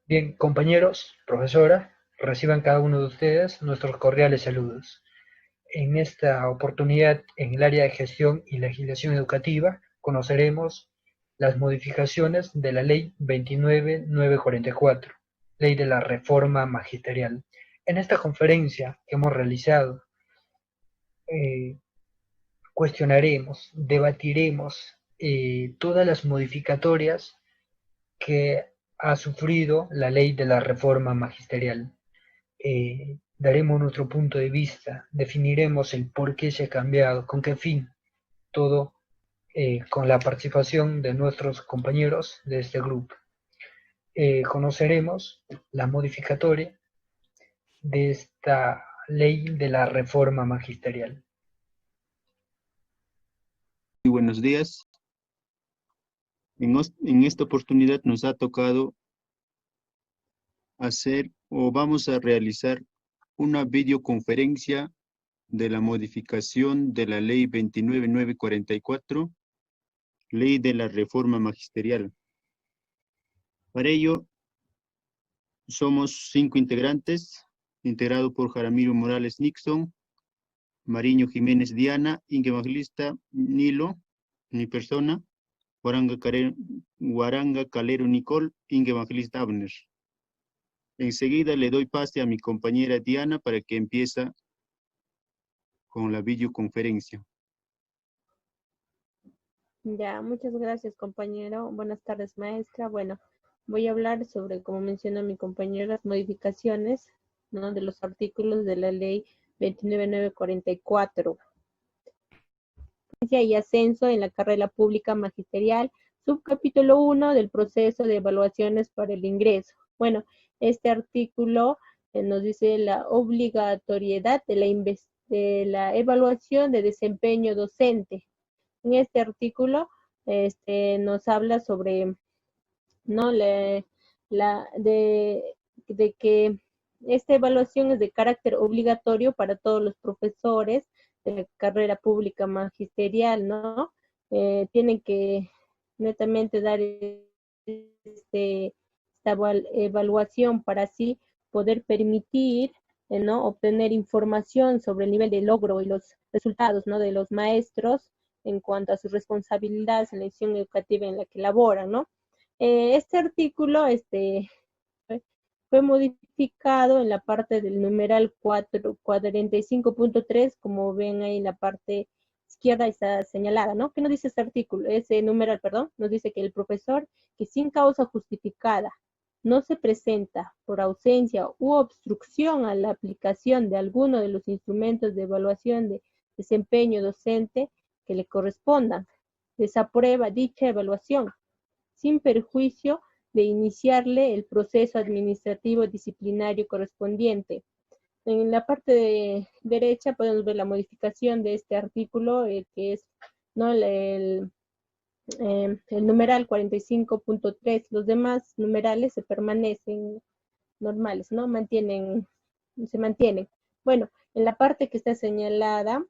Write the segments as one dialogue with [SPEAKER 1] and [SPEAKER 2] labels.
[SPEAKER 1] Bien, compañeros, profesora, reciban cada uno de ustedes nuestros cordiales saludos. En esta oportunidad, en el área de gestión y legislación educativa, conoceremos las modificaciones de la Ley 29.944, Ley de la Reforma Magisterial. En esta conferencia que hemos realizado, eh, cuestionaremos, debatiremos todas las modificatorias que ha sufrido la Ley de la Reforma Magisterial. Daremos nuestro punto de vista, definiremos el por qué se ha cambiado, con qué fin, todo con la participación de nuestros compañeros de este grupo. Conoceremos la modificatoria de esta ley de la reforma magisterial.
[SPEAKER 2] Muy buenos días. En esta oportunidad nos ha tocado hacer o vamos a realizar una videoconferencia de la modificación de la Ley 29.944, Ley de la Reforma Magisterial. Para ello, somos 5 integrantes, integrado por Jaramillo Morales Nixon, Mariño Jiménez Diana, Inge Evangelista Nilo, mi persona, Guaranga Calero Nicole, Inge Evangelista Abner. Enseguida le doy pase a mi compañera Diana para que empiece con la videoconferencia.
[SPEAKER 3] Ya, muchas gracias, compañero. Buenas tardes, maestra. Bueno, voy a hablar sobre, como mencionó mi compañero, las modificaciones, ¿no?, de los artículos de la ley 29.944. Y ascenso en la carrera pública magisterial, subcapítulo 1 del proceso de evaluaciones para el ingreso. Bueno, este artículo nos dice la obligatoriedad de la evaluación de desempeño docente. En este artículo nos habla sobre, ¿no?, de que esta evaluación es de carácter obligatorio para todos los profesores de la carrera pública magisterial, ¿no? Tienen que netamente dar esta evaluación para así poder permitir, ¿no?, obtener información sobre el nivel de logro y los resultados, ¿no?, de los maestros en cuanto a sus responsabilidades en la institución educativa en la que laboran, ¿no? Este artículo fue modificado en la parte del numeral 45.3, como ven ahí en la parte izquierda está señalada, ¿no? ¿Qué nos dice este artículo? Ese numeral, perdón, nos dice que el profesor que sin causa justificada no se presenta por ausencia u obstrucción a la aplicación de alguno de los instrumentos de evaluación de desempeño docente que le correspondan, desaprueba dicha evaluación, sin perjuicio de iniciarle el proceso administrativo disciplinario correspondiente. En la parte derecha podemos ver la modificación de este artículo, que es, ¿no?, el numeral 45.3. Los demás numerales se permanecen normales, ¿no? Se mantienen. Bueno, en la parte que está señalada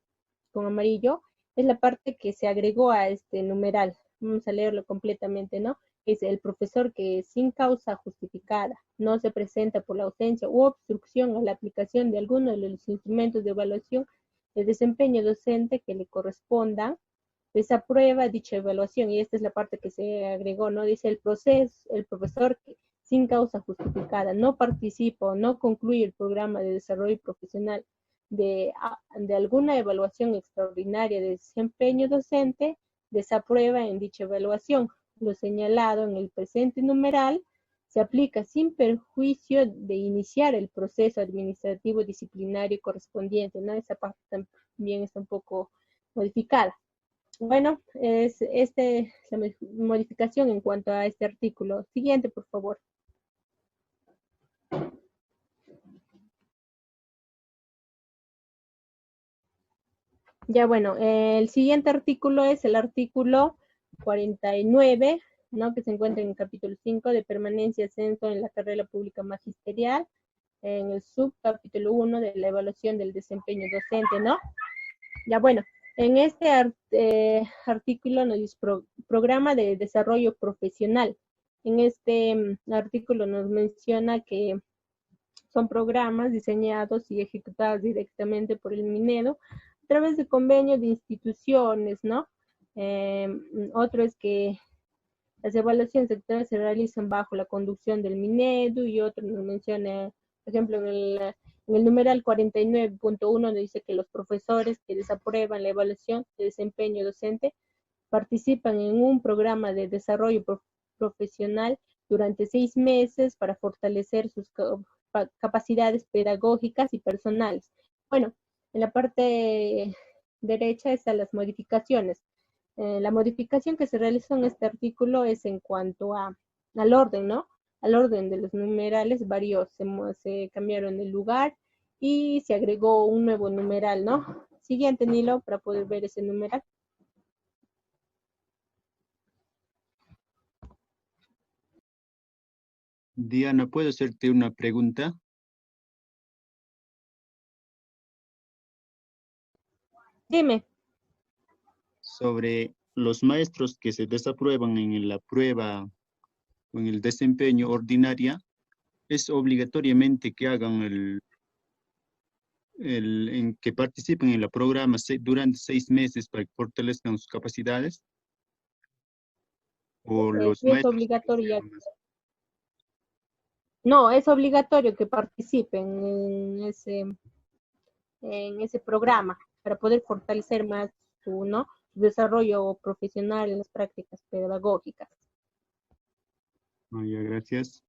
[SPEAKER 3] con amarillo es la parte que se agregó a este numeral. Vamos a leerlo completamente, ¿no? Es el profesor que sin causa justificada no se presenta por la ausencia u obstrucción a la aplicación de alguno de los instrumentos de evaluación de desempeño docente que le correspondan, desaprueba dicha evaluación. Y esta es la parte que se agregó, ¿no? Dice el profesor que sin causa justificada no participa o no concluye el programa de desarrollo profesional de alguna evaluación extraordinaria de desempeño docente, desaprueba en dicha evaluación. Lo señalado en el presente numeral se aplica sin perjuicio de iniciar el proceso administrativo disciplinario correspondiente, ¿no? Esa parte también está un poco modificada. Bueno, es la modificación en cuanto a este artículo. Siguiente, por favor. Ya, bueno, el siguiente artículo es el artículo 49, ¿no?, que se encuentra en el capítulo 5 de permanencia y ascenso en la carrera pública magisterial, en el subcapítulo 1 de la evaluación del desempeño docente, ¿no? Ya, bueno, en este artículo nos dice programa de desarrollo profesional. En este artículo nos menciona que son programas diseñados y ejecutados directamente por el Minedu a través de convenios de instituciones, ¿no? Otro es que las evaluaciones sectoriales se realizan bajo la conducción del Minedu, y otro nos menciona, por ejemplo, en el numeral 49.1 dice que los profesores que desaprueban la evaluación de desempeño docente participan en un programa de desarrollo profesional durante 6 meses para fortalecer sus capacidades pedagógicas y personales. Bueno, en la parte derecha están las modificaciones. La modificación que se realizó en este artículo es en cuanto al orden, ¿no? Al orden de los numerales varios, se cambiaron el lugar y se agregó un nuevo numeral, ¿no? Siguiente, Nilo, para poder ver ese numeral.
[SPEAKER 2] Diana, ¿puedo hacerte una pregunta?
[SPEAKER 3] Dime.
[SPEAKER 2] Sobre los maestros que se desaprueban en la prueba o en el desempeño ordinaria, ¿es obligatoriamente que hagan en que participen en el programa durante 6 meses para que fortalezcan sus capacidades? ¿O los
[SPEAKER 3] Sí, es
[SPEAKER 2] maestros pueden
[SPEAKER 3] obligatorio.
[SPEAKER 2] ser más?
[SPEAKER 3] No, es obligatorio que participen en ese programa para poder fortalecer más su desarrollo profesional en las prácticas pedagógicas.
[SPEAKER 2] Ya, gracias.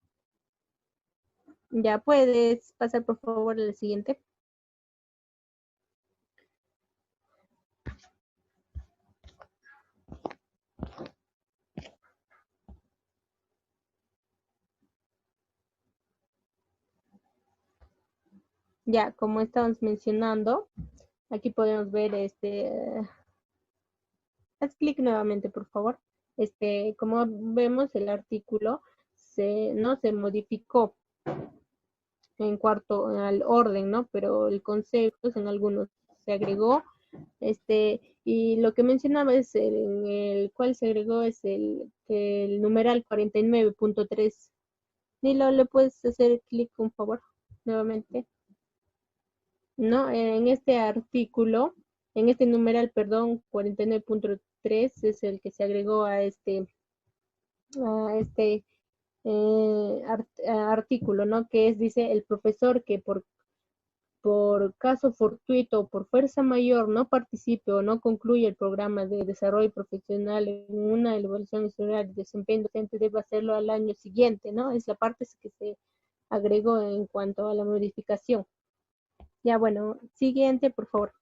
[SPEAKER 3] Ya puedes pasar por favor al siguiente. Ya, como estamos mencionando, aquí podemos ver haz clic nuevamente, por favor. Como vemos, el artículo no se modificó en cuarto al orden, ¿no? Pero el concepto en algunos se agregó. Y lo que mencionaba es en el cual se agregó es el numeral 49.3. Nilo, ¿le puedes hacer clic, por favor, nuevamente? No, en este artículo, en este numeral, perdón, 49.3 es el que se agregó a este artículo, ¿no? Que dice, el profesor que por caso fortuito o por fuerza mayor no participe o no concluya el programa de desarrollo profesional en una evaluación escolar de desempeño docente debe hacerlo al año siguiente, ¿no? Es la parte que se agregó en cuanto a la modificación. Ya, bueno, siguiente, por favor.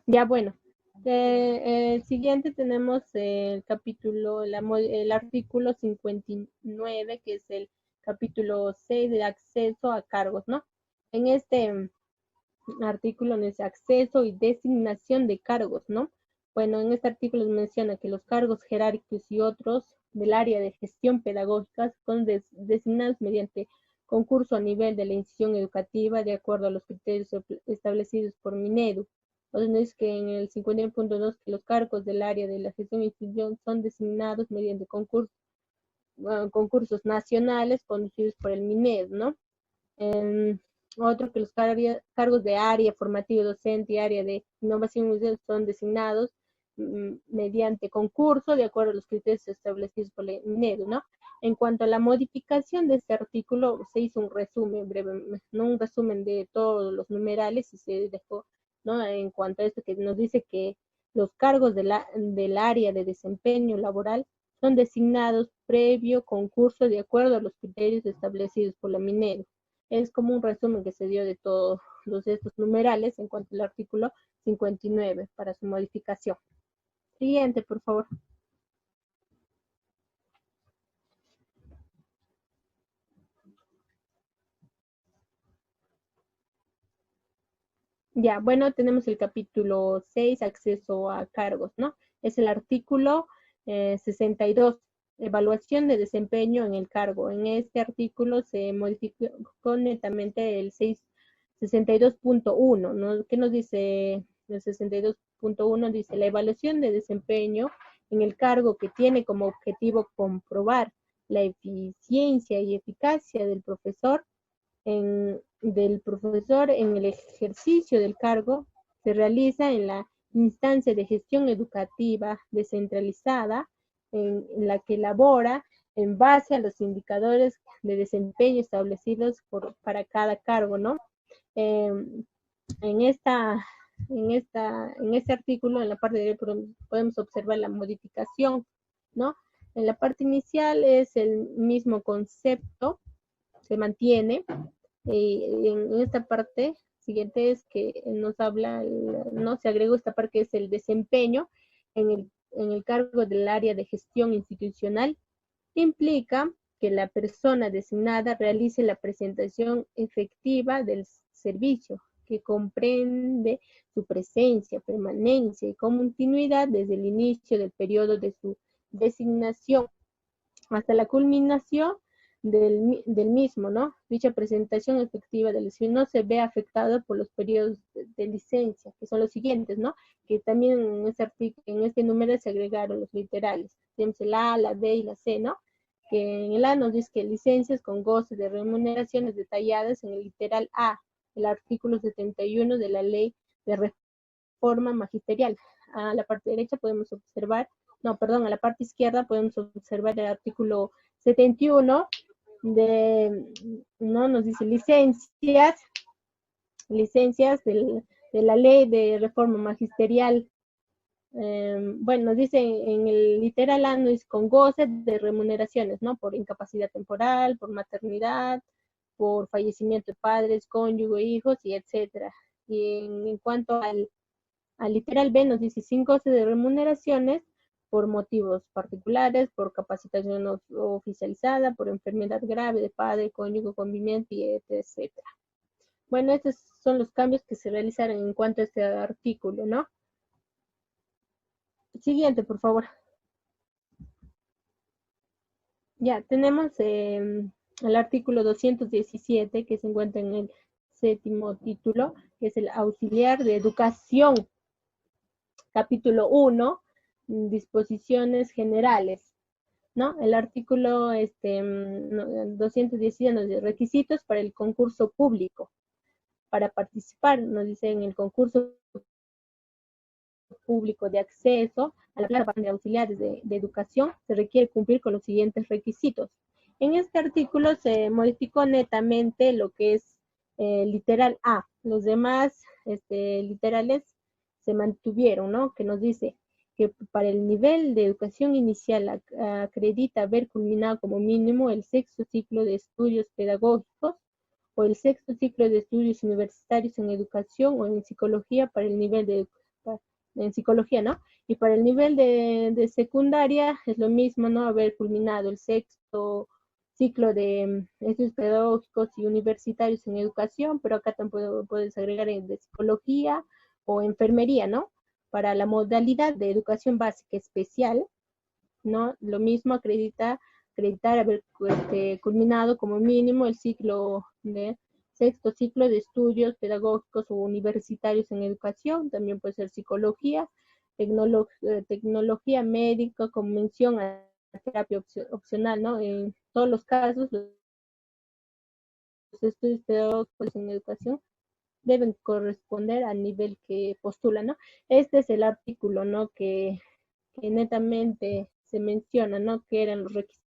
[SPEAKER 3] Ya, bueno. El siguiente tenemos el capítulo, el artículo 59, que es el capítulo 6 de acceso a cargos, ¿no? En este artículo es acceso y designación de cargos, ¿no? Bueno, en este artículo menciona que los cargos jerárquicos y otros del área de gestión pedagógica son designados mediante concurso a nivel de la institución educativa de acuerdo a los criterios establecidos por Minedu. Entonces dice que en el 51.2 que los cargos del área de la gestión de institución son designados mediante concursos nacionales conducidos por el Minedu, ¿no? Otro que los cargos de área formativa docente y área de innovación son designados mediante concurso de acuerdo a los criterios establecidos por el Minedu, ¿no? En cuanto a la modificación de este artículo, se hizo un resumen breve, no un resumen de todos los numerales y se dejó, ¿no? En cuanto a esto que nos dice que los cargos del área de desempeño laboral son designados previo concurso de acuerdo a los criterios establecidos por la Minedu. Es como un resumen que se dio de todos estos numerales en cuanto al artículo 59 para su modificación. Siguiente, por favor. Ya, bueno, tenemos el capítulo 6, acceso a cargos, ¿no? Es el artículo 62, evaluación de desempeño en el cargo. En este artículo se modificó netamente el 62.1, ¿no? ¿Qué nos dice el 62.1 dice, la evaluación de desempeño en el cargo que tiene como objetivo comprobar la eficiencia y eficacia del profesor en el ejercicio del cargo se realiza en la instancia de gestión educativa descentralizada en la que elabora en base a los indicadores de desempeño establecidos para cada cargo, ¿no? En este artículo, en la parte de podemos observar la modificación, ¿no? En la parte inicial es el mismo concepto, se mantiene. En esta parte siguiente es que nos habla, ¿no? Se agregó esta parte que es el desempeño en el cargo del área de gestión institucional. Implica que la persona designada realice la presentación efectiva del servicio, que comprende su presencia, permanencia y continuidad desde el inicio del periodo de su designación hasta la culminación del mismo, ¿no? Dicha presentación efectiva del servicio no se ve afectada por los periodos de licencia, que son los siguientes, ¿no? Que también en este número se agregaron los literales. Tenemos el A, la B y la C, ¿no? Que en el A nos dice que licencias con goce de remuneraciones detalladas en el literal A, el artículo 71 de la ley de reforma magisterial. A la parte derecha podemos observar, a la parte izquierda podemos observar el artículo 71 nos dice licencias de la ley de reforma magisterial. Nos dice en el literal A, no es con goce de remuneraciones, ¿no? Por incapacidad temporal, por maternidad, por fallecimiento de padres, cónyuge, hijos, y etcétera. Y en cuanto al literal B, nos dice sin goce de remuneraciones por motivos particulares, por capacitación oficializada, por enfermedad grave de padre, cónyuge, conviviente, y etcétera. Bueno, estos son los cambios que se realizaron en cuanto a este artículo, ¿no? Siguiente, por favor. Ya, tenemos el artículo 217 que se encuentra en el 7º título, que es el auxiliar de educación. Capítulo 1, disposiciones generales, ¿no? El artículo 217 nos dice requisitos para el concurso público. Para participar, nos dice en el concurso público de acceso a la plaza de auxiliares de educación, se requiere cumplir con los siguientes requisitos. En este artículo se modificó netamente lo que es literal A. Los demás literales se mantuvieron, ¿no? Que nos dice que para el nivel de educación inicial acredita haber culminado como mínimo el 6º ciclo de estudios pedagógicos o el 6º ciclo de estudios universitarios en educación o en psicología para el nivel en psicología, ¿no? Y para el nivel de secundaria es lo mismo, ¿no? Haber culminado el 6º ciclo de estudios pedagógicos y universitarios en educación, pero acá tampoco puedes agregar de psicología o enfermería, ¿no? Para la modalidad de educación básica especial, ¿no? Lo mismo acreditar haber culminado como mínimo el 6º ciclo de estudios pedagógicos o universitarios en educación, también puede ser psicología, tecnología médica, con mención a terapia opcional, ¿no? En todos los casos, los estudios pedagógicos en educación deben corresponder al nivel que postulan, ¿no? Este es el artículo, ¿no? Que netamente se menciona, ¿no? Que eran los requisitos.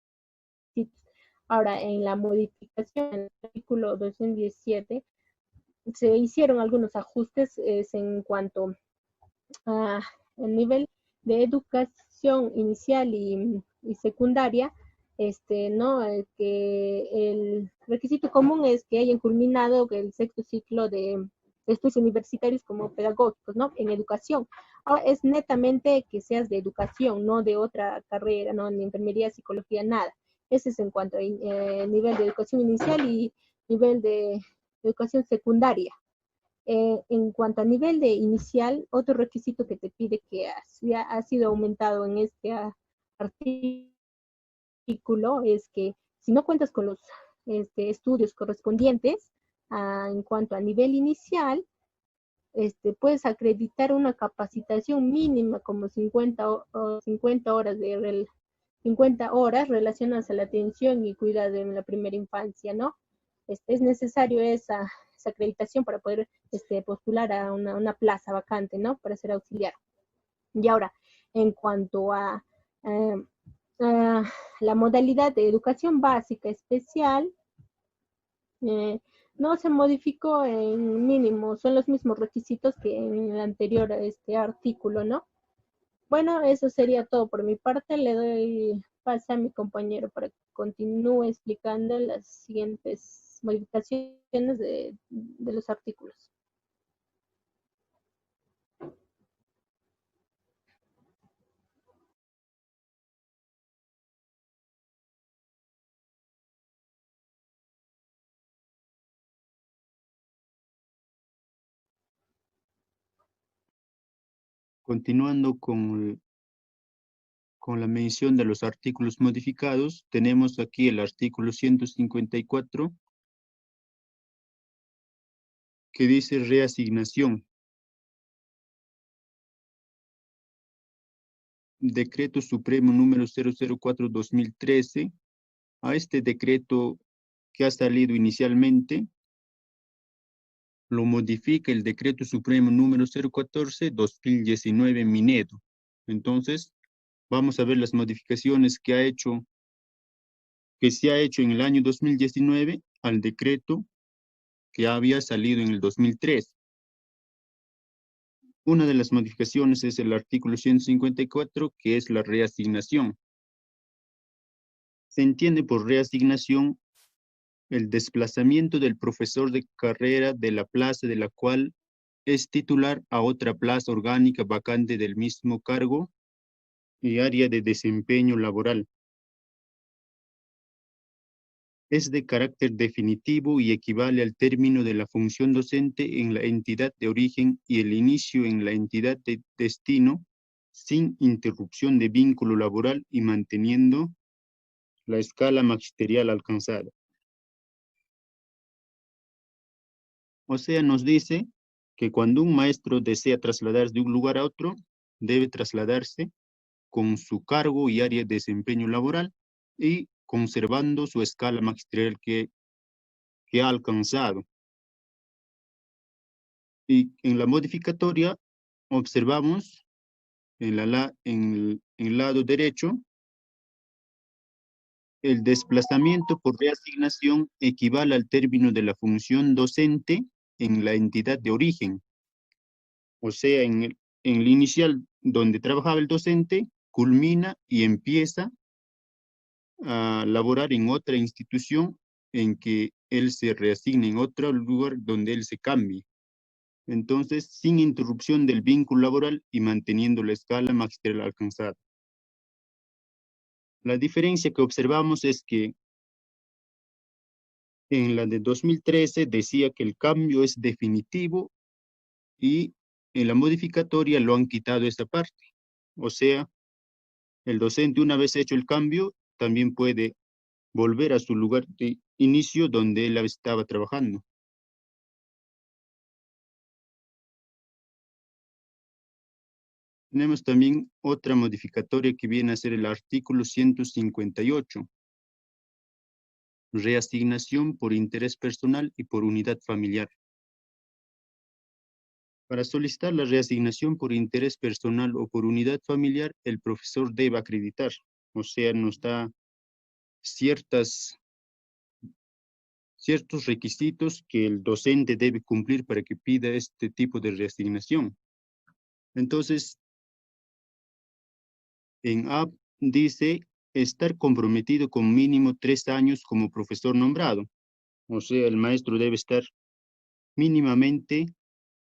[SPEAKER 3] Ahora, en la modificación, en el artículo 217, se hicieron algunos ajustes en cuanto a el nivel de educación inicial y secundaria, ¿no? Que el requisito común es que hayan culminado el 6º ciclo de estudios universitarios como pedagógicos, ¿no? En educación. Ahora es netamente que seas de educación, no de otra carrera, ¿no? Ni enfermería, psicología, nada. Ese es en cuanto a nivel de educación inicial y nivel de educación secundaria. En cuanto a nivel de inicial, otro requisito que te pide que ha sido aumentado en este artículo es que si no cuentas con los estudios correspondientes en cuanto a nivel inicial, puedes acreditar una capacitación mínima como 50 horas 50 horas relacionadas a la atención y cuidado en la primera infancia, ¿no? Es necesario esa acreditación para poder postular a una plaza vacante, ¿no? Para ser auxiliar. Y ahora, en cuanto a la modalidad de educación básica especial, no se modificó en mínimo, son los mismos requisitos que en el anterior artículo, ¿no? Bueno, eso sería todo por mi parte. Le doy pase a mi compañero para que continúe explicando las siguientes modificaciones de los artículos.
[SPEAKER 2] Continuando con la mención de los artículos modificados, tenemos aquí el artículo 154, que dice reasignación. Decreto Supremo número 004/2013. A este decreto que ha salido inicialmente, lo modifica el Decreto Supremo número 014/2019 Minedo. Entonces, vamos a ver las modificaciones que se ha hecho en el año 2019 al decreto que había salido en el 2003. Una de las modificaciones es el artículo 154, que es la reasignación. Se entiende por reasignación el desplazamiento del profesor de carrera de la plaza de la cual es titular a otra plaza orgánica vacante del mismo cargo y área de desempeño laboral. Es de carácter definitivo y equivale al término de la función docente en la entidad de origen y el inicio en la entidad de destino, sin interrupción de vínculo laboral y manteniendo la escala magisterial alcanzada. O sea, nos dice que cuando un maestro desea trasladarse de un lugar a otro, debe trasladarse con su cargo y área de desempeño laboral y conservando su escala magisterial que ha alcanzado. Y en la modificatoria observamos en el lado derecho, el desplazamiento por reasignación equivale al término de la función docente en la entidad de origen. O sea, en el inicial donde trabajaba el docente, culmina y empieza a laborar en otra institución en que él se reasigne en otro lugar donde él se cambie. Entonces, sin interrupción del vínculo laboral y manteniendo la escala magisterial alcanzada. La diferencia que observamos es que en la de 2013 decía que el cambio es definitivo y en la modificatoria lo han quitado esta parte. O sea, el docente una vez hecho el cambio también puede volver a su lugar de inicio donde él estaba trabajando. Tenemos también otra modificatoria que viene a ser el artículo 158. Reasignación por interés personal y por unidad familiar. Para solicitar la reasignación por interés personal o por unidad familiar, el profesor debe acreditar. O sea, nos da ciertos requisitos que el docente debe cumplir para que pida este tipo de reasignación. Entonces, en A dice estar comprometido con mínimo 3 años como profesor nombrado. O sea, el maestro debe estar mínimamente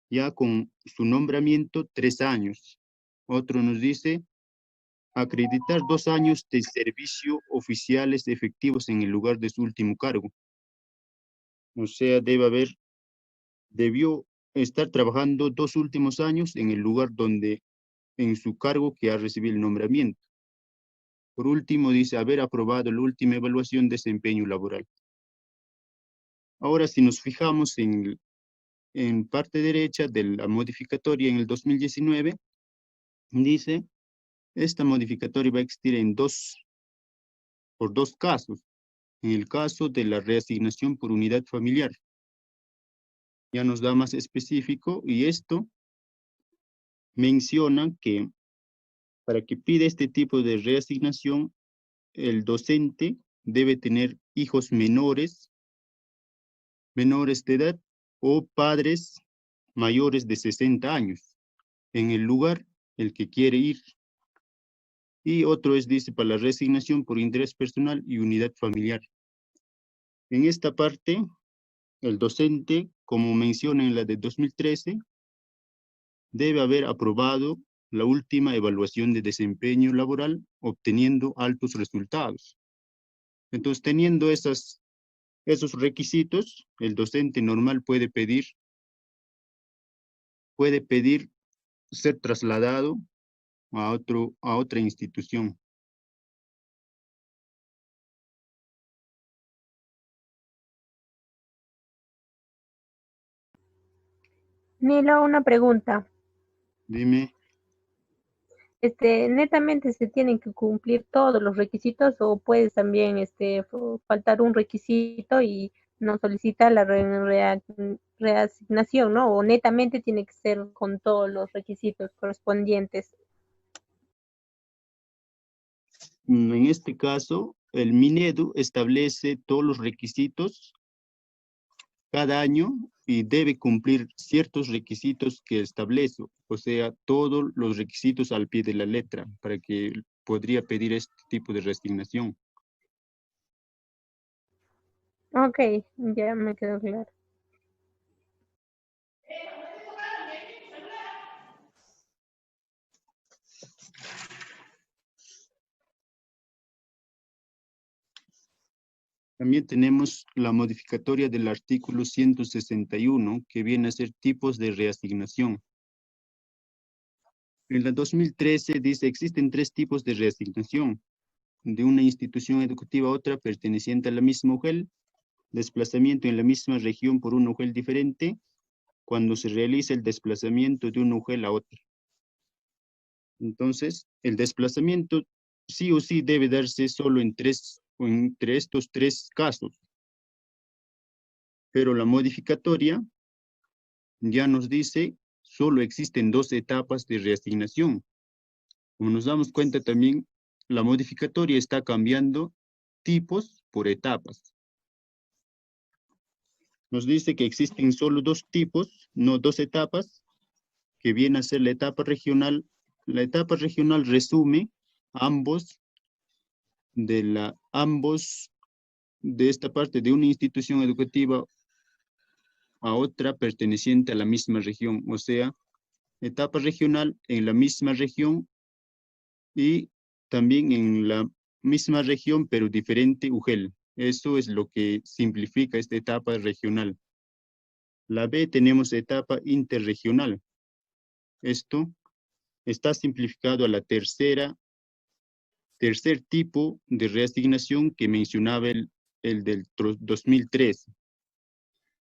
[SPEAKER 2] ya con su nombramiento 3 años. Otro nos dice acreditar 2 años de servicio oficiales efectivos en el lugar de su último cargo. O sea, debió estar trabajando 2 últimos años en el lugar en su cargo que ha recibido el nombramiento. Por último, dice haber aprobado la última evaluación de desempeño laboral. Ahora, si nos fijamos en en parte derecha de la modificatoria en el 2019, dice, esta modificatoria va a existir por dos casos. En el caso de la reasignación por unidad familiar, ya nos da más específico, y esto menciona que para que pida este tipo de reasignación, el docente debe tener hijos menores de edad o padres mayores de 60 años en el lugar el que quiere ir. Y otro es, dice, para la reasignación por interés personal y unidad familiar. En esta parte, el docente, como menciona en la de 2013, debe haber aprobado la última evaluación de desempeño laboral, obteniendo altos resultados. Entonces, teniendo esos requisitos, el docente normal puede pedir ser trasladado a otra institución.
[SPEAKER 3] Nilo, una pregunta.
[SPEAKER 2] Dime.
[SPEAKER 3] Netamente se tienen que cumplir todos los requisitos o puedes también faltar un requisito y no solicitar la reasignación, ¿no? O netamente tiene que ser con todos los requisitos correspondientes.
[SPEAKER 2] En este caso, el Minedu establece todos los requisitos cada año y debe cumplir ciertos requisitos que establece, o sea, todos los requisitos al pie de la letra para que podría pedir este tipo de reasignación.
[SPEAKER 3] Ok, ya me quedó claro.
[SPEAKER 2] También tenemos la modificatoria del artículo 161, que viene a ser tipos de reasignación. En la 2013 dice, existen 3 tipos de reasignación, de una institución educativa a otra perteneciente a la misma UGEL, desplazamiento en la misma región por una UGEL diferente, cuando se realiza el desplazamiento de una UGEL a otra. Entonces, el desplazamiento sí o sí debe darse solo entre estos 3 casos. Pero la modificatoria ya nos dice, solo existen 2 etapas de reasignación. Como nos damos cuenta también, la modificatoria está cambiando tipos por etapas. Nos dice que existen solo 2 tipos, no 2 etapas, que viene a ser la etapa regional. La etapa regional resume ambos de esta parte de una institución educativa a otra perteneciente a la misma región, o sea, etapa regional en la misma región y también en la misma región pero diferente UGEL. Eso es lo que simplifica esta etapa regional. La B tenemos etapa interregional. Esto está simplificado a la tercer tipo de reasignación que mencionaba el del 2013.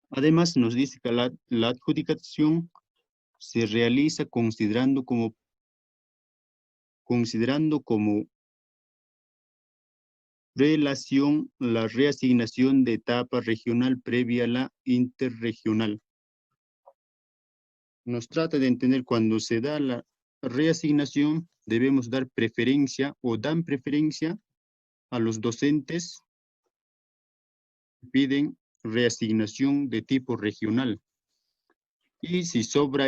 [SPEAKER 2] Además, nos dice que la adjudicación se realiza considerando como relación la reasignación de etapa regional previa a la interregional. Nos trata de entender cuando se da la reasignación, debemos dar preferencia o dan preferencia a los docentes que piden reasignación de tipo regional. Y si sobra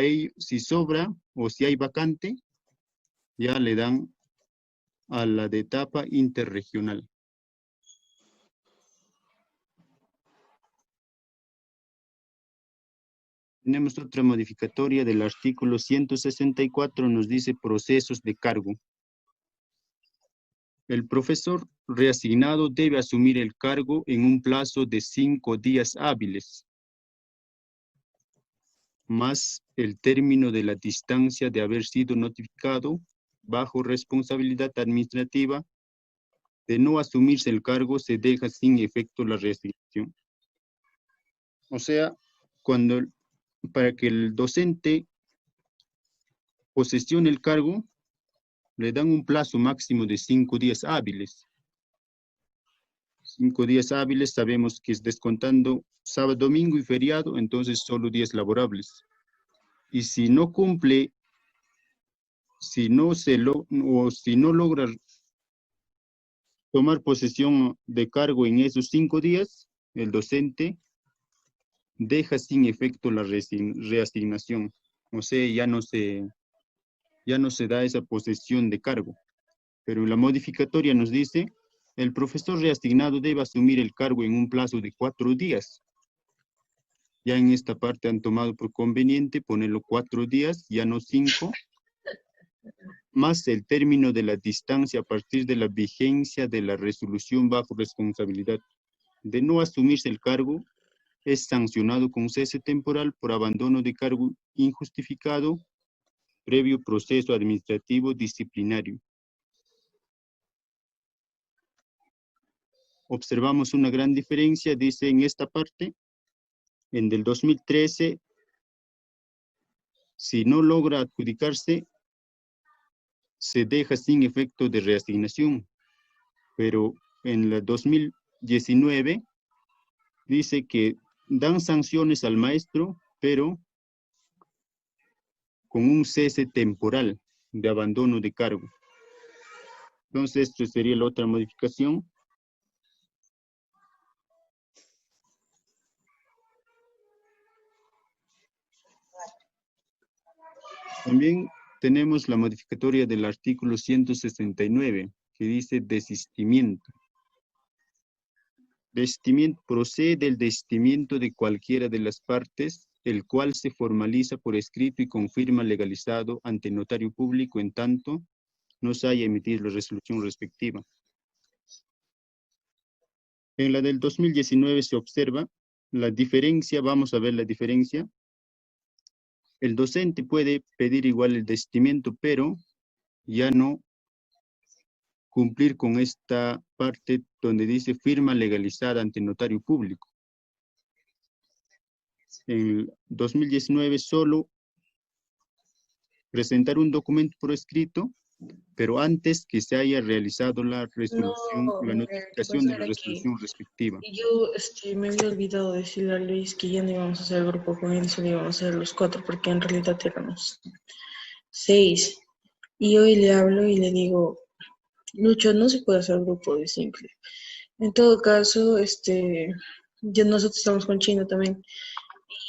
[SPEAKER 2] o si hay vacante, ya le dan a la de etapa interregional. Tenemos otra modificatoria del artículo 164, nos dice procesos de cargo. El profesor reasignado debe asumir el cargo en un plazo de 5 días hábiles, más el término de la distancia de haber sido notificado bajo responsabilidad administrativa. De no asumirse el cargo, se deja sin efecto la reasignación. O sea, cuando para que el docente posesione el cargo, le dan un plazo máximo de 5 días hábiles. 5 días hábiles sabemos que es descontando sábado, domingo y feriado, entonces solo días laborables. Y si no cumple, si no logra tomar posesión de cargo en esos 5 días, el docente deja sin efecto la reasignación. O sea, ya no se da esa posesión de cargo. Pero en la modificatoria nos dice, el profesor reasignado debe asumir el cargo en un plazo de 4 días. Ya en esta parte han tomado por conveniente ponerlo 4 días, ya no 5, más el término de la distancia a partir de la vigencia de la resolución bajo responsabilidad. De no asumirse el cargo, es sancionado con cese temporal por abandono de cargo injustificado, previo proceso administrativo disciplinario. Observamos una gran diferencia, dice en esta parte, en del 2013, si no logra adjudicarse, se deja sin efecto de reasignación, pero en la 2019 dice que dan sanciones al maestro, pero con un cese temporal de abandono de cargo. Entonces, esto sería la otra modificación. También tenemos la modificatoria del artículo 169, que dice desistimiento. Desistimiento procede del desistimiento de cualquiera de las partes, el cual se formaliza por escrito y confirma legalizado ante notario público en tanto no se haya emitido la resolución respectiva. En la del 2019 se observa la diferencia, vamos a ver la diferencia. El docente puede pedir igual el desistimiento, pero ya no cumplir con esta parte donde dice firma legalizada ante notario público. En 2019 solo presentar un documento por escrito, pero antes que se haya realizado la resolución,
[SPEAKER 4] No,
[SPEAKER 2] la
[SPEAKER 4] mira, lo que
[SPEAKER 2] notificación de
[SPEAKER 4] pasa
[SPEAKER 2] la
[SPEAKER 4] era que
[SPEAKER 2] resolución respectiva.
[SPEAKER 4] yo me había olvidado decirle a Luis que ya no íbamos a hacer grupo con él, solo íbamos a hacer los 4, porque en realidad éramos 6. Y hoy le hablo y le digo, Lucho, no se puede hacer grupo de simple. En todo caso, ya nosotros estamos con Chino también.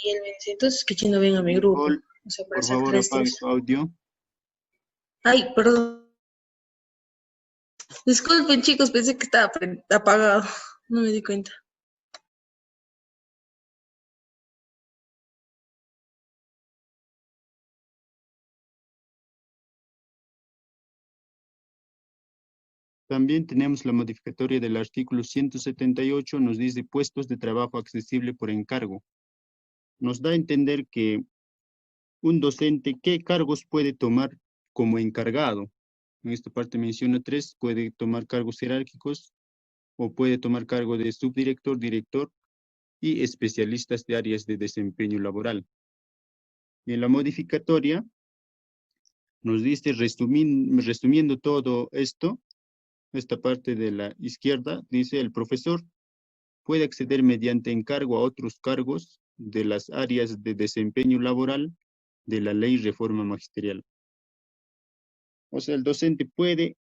[SPEAKER 4] Y él me dice, entonces que Chino venga a mi grupo.
[SPEAKER 2] Nicole,
[SPEAKER 4] O sea, para
[SPEAKER 2] por
[SPEAKER 4] hacer
[SPEAKER 2] favor, apague
[SPEAKER 4] 3-3.
[SPEAKER 2] su audio.
[SPEAKER 4] Ay, perdón. Disculpen, chicos, pensé que estaba apagado. No me di cuenta.
[SPEAKER 2] También tenemos la modificatoria del artículo 178, nos dice puestos de trabajo accesible por encargo. Nos da a entender que un docente, ¿qué cargos puede tomar como encargado? En esta parte menciona 3, puede tomar cargos jerárquicos o puede tomar cargo de subdirector, director y especialistas de áreas de desempeño laboral. Y en la modificatoria nos dice, resumiendo todo esto, esta parte de la izquierda, dice el profesor puede acceder mediante encargo a otros cargos de las áreas de desempeño laboral de la ley reforma magisterial. O sea, el docente puede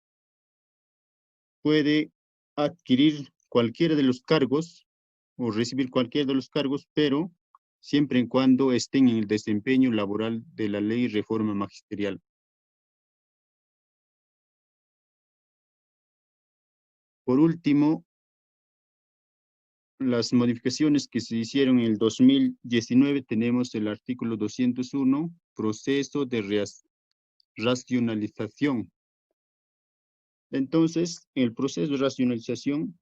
[SPEAKER 2] adquirir cualquiera de los cargos o recibir cualquiera de los cargos, pero siempre y cuando estén en el desempeño laboral de la ley reforma magisterial. Por último, las modificaciones que se hicieron en el 2019, tenemos el artículo 201, proceso de racionalización. Entonces, el proceso de racionalización,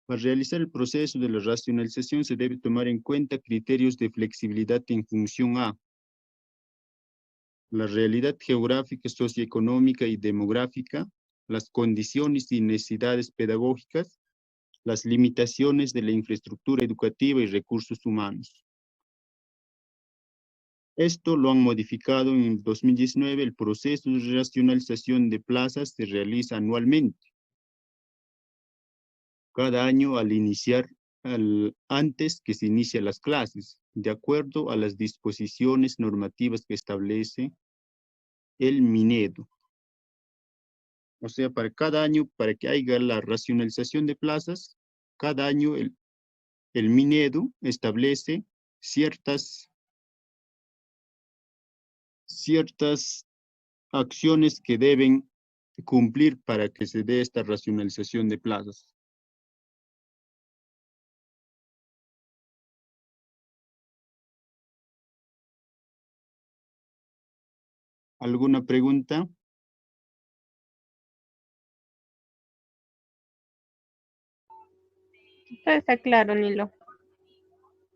[SPEAKER 2] para realizar el proceso de la racionalización se debe tomar en cuenta criterios de flexibilidad en función a la realidad geográfica, socioeconómica y demográfica, las condiciones y necesidades pedagógicas, las limitaciones de la infraestructura educativa y recursos humanos. Esto lo han modificado en el 2019. El proceso de racionalización de plazas se realiza anualmente. Cada año antes que se inician las clases, de acuerdo a las disposiciones normativas que establece el Minedu. O sea, para cada año, para que haya la racionalización de plazas, cada año el Minedu establece ciertas acciones que deben cumplir para que se dé esta racionalización de plazas. ¿Alguna pregunta?
[SPEAKER 3] Todo está claro, Nilo.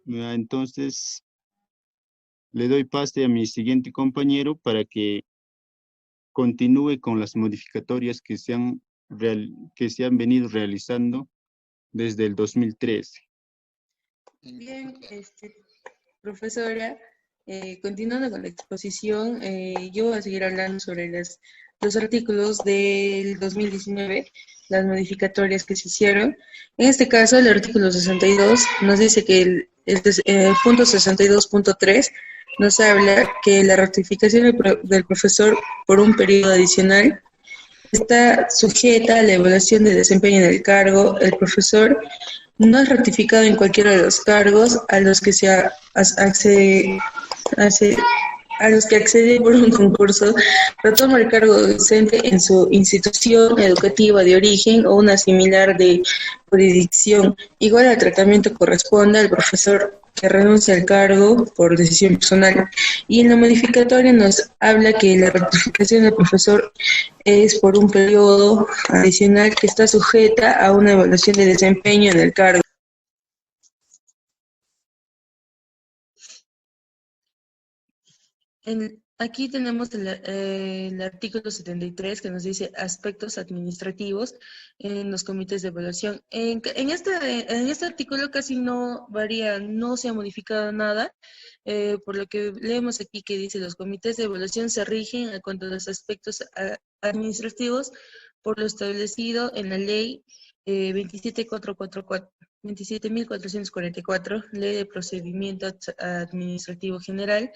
[SPEAKER 2] Entonces, le doy pase a mi siguiente compañero para que continúe con las modificatorias que se han venido realizando desde el 2013.
[SPEAKER 4] Bien, profesora, continuando con la exposición, yo voy a seguir hablando sobre los artículos del 2019, las modificatorias que se hicieron. En este caso, el artículo 62 nos dice que el punto 62.3 nos habla que la ratificación del profesor por un periodo adicional está sujeta a la evaluación de desempeño en el cargo. El profesor no es ratificado en cualquiera de los cargos a los que accede por un concurso, retoma el cargo docente en su institución educativa de origen o una similar de jurisdicción. Igual al tratamiento corresponde al profesor que renuncia al cargo por decisión personal. Y en la modificatoria nos habla que la ratificación del profesor es por un periodo adicional que está sujeta a una evaluación de desempeño en el cargo. Aquí tenemos el artículo 73 que nos dice aspectos administrativos en los comités de evaluación. En este artículo casi no varía, no se ha modificado nada, por lo que leemos aquí que dice los comités de evaluación se rigen en cuanto a los aspectos administrativos por lo establecido en la ley 27.444, Ley de Procedimiento Administrativo General.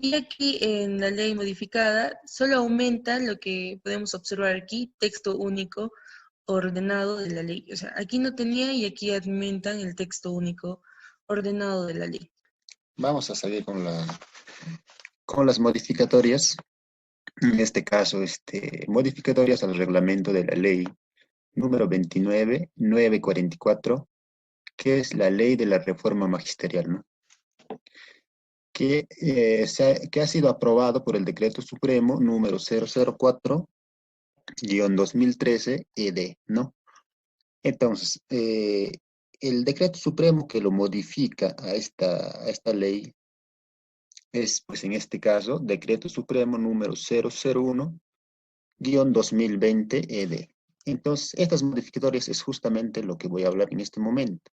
[SPEAKER 4] Y aquí en la ley modificada solo aumenta lo que podemos observar aquí, texto único ordenado de la ley. O sea, aquí no tenía y aquí aumentan el texto único ordenado de la ley.
[SPEAKER 5] Vamos a seguir con las modificatorias. En este caso, modificatorias al reglamento de la ley número 29.944, que es la ley de la reforma magisterial, ¿no? Que ha sido aprobado por el Decreto Supremo número 004-2013-ED, ¿no? Entonces, el Decreto Supremo que lo modifica a esta ley es, pues en este caso, Decreto Supremo número 001-2020-ED. Entonces, estas modificatorias es justamente lo que voy a hablar en este momento.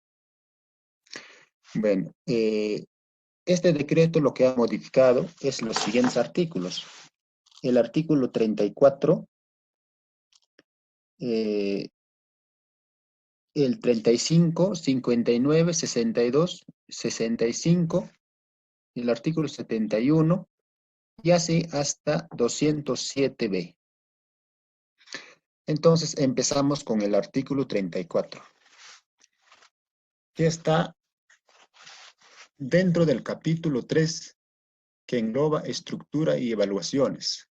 [SPEAKER 5] Bueno, este decreto lo que ha modificado es los siguientes artículos. El artículo 34, el 35, 59, 62, 65, el artículo 71 y así hasta 207b. Entonces empezamos con el artículo 34, que está dentro del capítulo 3, que engloba estructura y evaluaciones.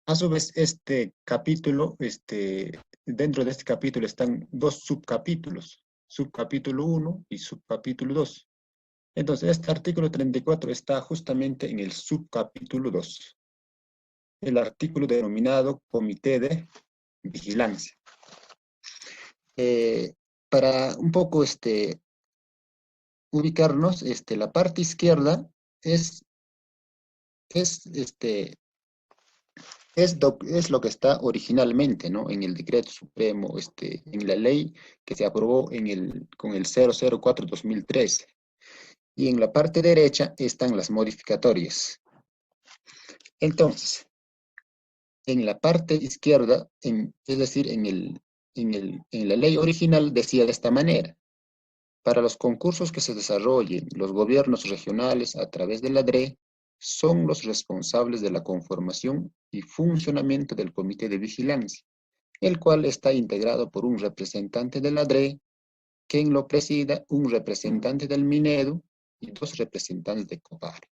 [SPEAKER 5] A su vez, este capítulo, dentro de este capítulo están dos subcapítulos, subcapítulo 1 y subcapítulo 2. Entonces, este artículo 34 está justamente en el subcapítulo 2, el artículo denominado Comité de Vigilancia. Para un poco ubicarnos, la parte izquierda es es lo que está originalmente, ¿no? En el decreto supremo, en la ley que se aprobó con el 004/2013. Y en la parte derecha están las modificatorias. Entonces, en la parte izquierda, es decir, en la ley original decía de esta manera: para los concursos que se desarrollen, los gobiernos regionales a través de la DRE son los responsables de la conformación y funcionamiento del Comité de Vigilancia, el cual está integrado por un representante de la DRE, quien lo presida, un representante del Minedu y 2 representantes de COPARE.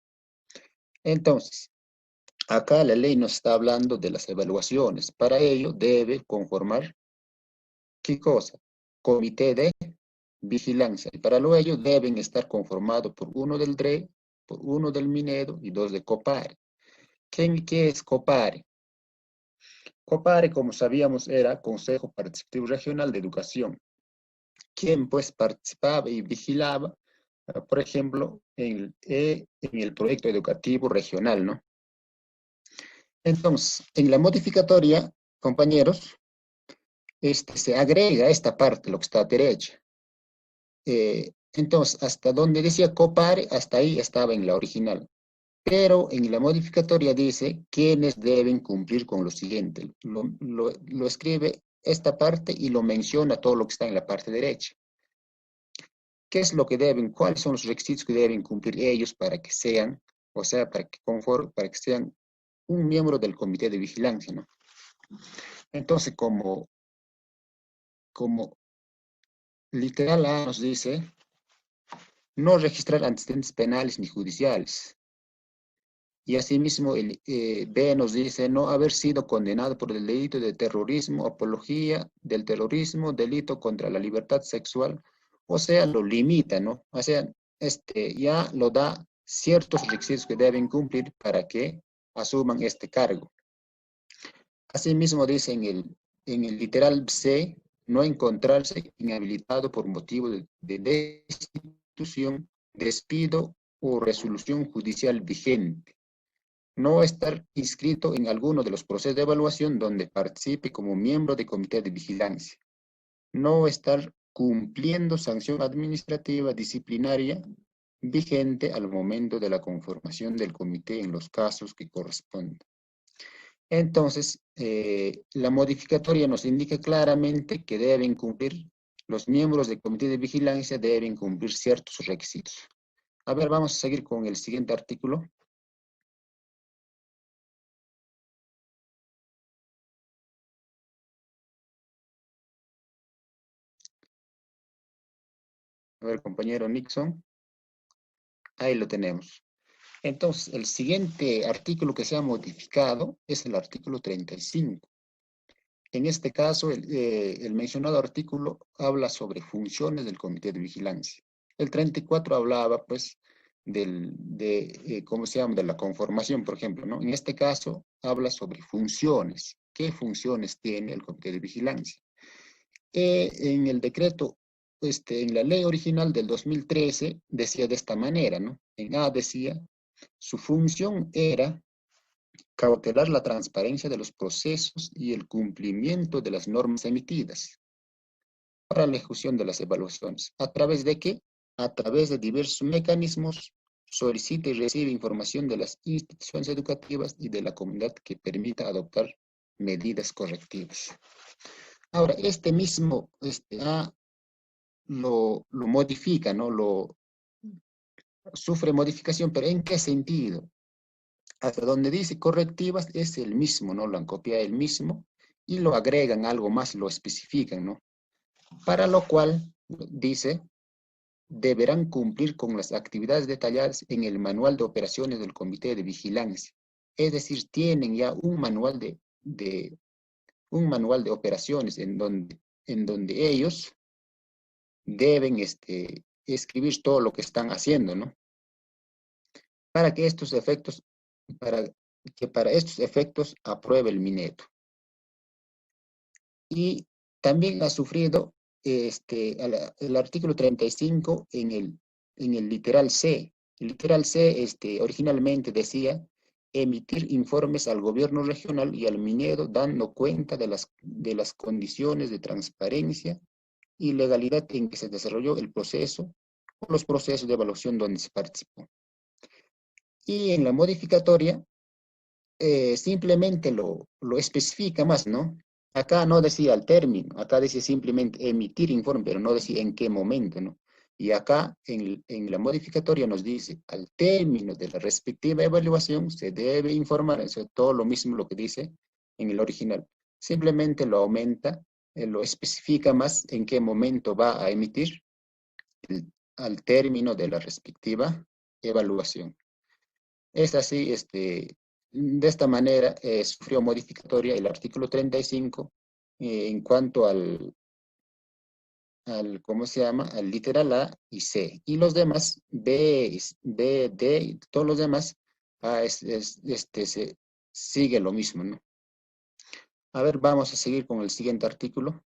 [SPEAKER 5] Entonces, acá la ley nos está hablando de las evaluaciones. Para ello debe conformar, ¿qué cosa? Comité de vigilancia. Y para lo ello deben estar conformados por uno del DRE, por uno del Minedu y 2 de COPARE. ¿Qué es COPARE? COPARE, como sabíamos, era Consejo Participativo Regional de Educación, quien pues participaba y vigilaba, por ejemplo, en el proyecto educativo regional, ¿no? Entonces, en la modificatoria, compañeros, se agrega esta parte, lo que está a derecha. Entonces, hasta donde decía COPARE, hasta ahí estaba en la original. Pero en la modificatoria dice quiénes deben cumplir con lo siguiente. Lo escribe esta parte y lo menciona todo lo que está en la parte derecha. ¿Qué es lo que deben? ¿Cuáles son los requisitos que deben cumplir ellos para que sean, o sea, para que sean un miembro del comité de vigilancia, ¿no? Entonces, como literal A nos dice, no registrar antecedentes penales ni judiciales. Y asimismo, el B nos dice, no haber sido condenado por el delito de terrorismo, apología del terrorismo, delito contra la libertad sexual. O sea, lo limita, ¿no? O sea, ya lo da ciertos requisitos que deben cumplir para que asuman este cargo. Asimismo, dice en el literal C, no encontrarse inhabilitado por motivo de destitución, despido o resolución judicial vigente. No estar inscrito en alguno de los procesos de evaluación donde participe como miembro de comité de vigilancia. No estar cumpliendo sanción administrativa disciplinaria vigente al momento de la conformación del comité en los casos que correspondan. Entonces, la modificatoria nos indica claramente que deben cumplir, los miembros del comité de vigilancia deben cumplir ciertos requisitos. A ver, vamos a seguir con el siguiente artículo. A ver, compañero Nixon. Ahí lo tenemos. Entonces, el siguiente artículo que se ha modificado es el artículo 35. En este caso, el mencionado artículo habla sobre funciones del comité de vigilancia. El 34 hablaba, pues, ¿cómo se llama? De la conformación, por ejemplo, ¿no? En este caso, habla sobre funciones. ¿Qué funciones tiene el comité de vigilancia? En el decreto, en la ley original del 2013, decía de esta manera, ¿no? En A decía, su función era cautelar la transparencia de los procesos y el cumplimiento de las normas emitidas para la ejecución de las evaluaciones. ¿A través de qué? A través de diversos mecanismos, solicita y recibe información de las instituciones educativas y de la comunidad que permita adoptar medidas correctivas. Ahora, este mismo lo modifica, ¿no? Sufre modificación, pero ¿en qué sentido? Hasta donde dice correctivas es el mismo, ¿no? Lo han copiado el mismo y lo agregan algo más, lo especifican, ¿no? Para lo cual, dice, deberán cumplir con las actividades detalladas en el manual de operaciones del comité de vigilancia. Es decir, tienen ya un manual de operaciones en donde ellos deben escribir todo lo que están haciendo, ¿no? Para que estos efectos apruebe el Minedu. Y también ha sufrido el artículo 35 en el literal C. El literal C originalmente decía emitir informes al gobierno regional y al Minedo dando cuenta de las condiciones de transparencia y legalidad en que se desarrolló el proceso o los procesos de evaluación donde se participó. Y en la modificatoria simplemente lo especifica más, ¿no? Acá no decía el término, acá decía simplemente emitir informe, pero no decía en qué momento, ¿no? Y acá en la modificatoria nos dice, al término de la respectiva evaluación se debe informar, eso es todo lo mismo lo que dice en el original. Simplemente lo aumenta, lo especifica más en qué momento va a emitir al término de la respectiva evaluación. Es así, de esta manera sufrió modificatoria el artículo 35 en cuanto ¿cómo se llama? Al literal A y C. Y los demás, B, D y todos los demás, se sigue lo mismo, ¿no? A ver, vamos a seguir con el siguiente artículo.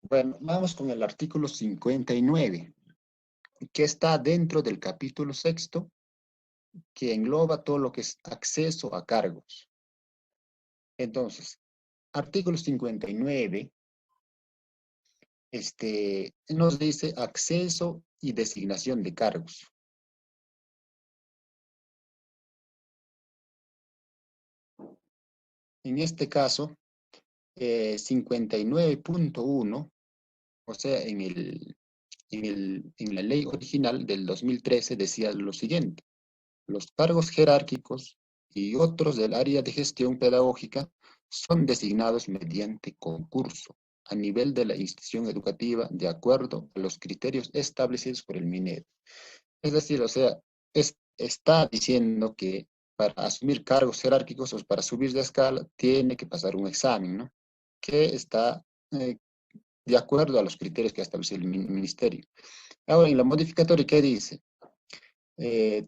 [SPEAKER 5] Bueno, vamos con el artículo 59, que está dentro del capítulo sexto, que engloba todo lo que es acceso a cargos. Entonces, artículo 59, nos dice acceso y designación de cargos. En este caso, 59.1, o sea, en la ley original del 2013 decía lo siguiente: los cargos jerárquicos y otros del área de gestión pedagógica son designados mediante concurso a nivel de la institución educativa de acuerdo a los criterios establecidos por el Minedo. Es decir, o sea, está diciendo que para asumir cargos jerárquicos o para subir de escala tiene que pasar un examen, ¿no? Que está de acuerdo a los criterios que ha establecido el ministerio. Ahora, en la modificatoria, ¿qué dice?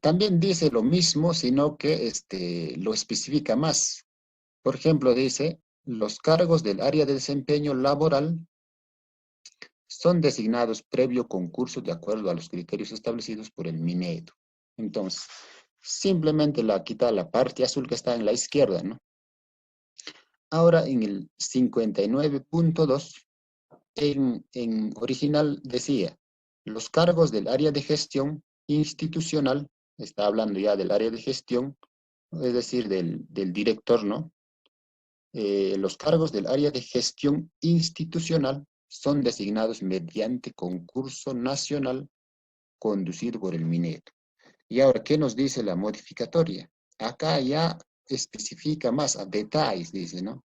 [SPEAKER 5] También dice lo mismo, sino que lo especifica más. Por ejemplo, dice, los cargos del área de desempeño laboral son designados previo concurso de acuerdo a los criterios establecidos por el Minedo. Entonces, simplemente quita la parte azul que está en la izquierda, ¿no? Ahora, en el 59.2, en original decía, los cargos del área de gestión institucional, está hablando ya del área de gestión, es decir, del director, ¿no? Los cargos del área de gestión institucional son designados mediante concurso nacional conducido por el Minedo. Y ahora, ¿qué nos dice la modificatoria? Acá ya especifica más a detalles, dice, ¿no?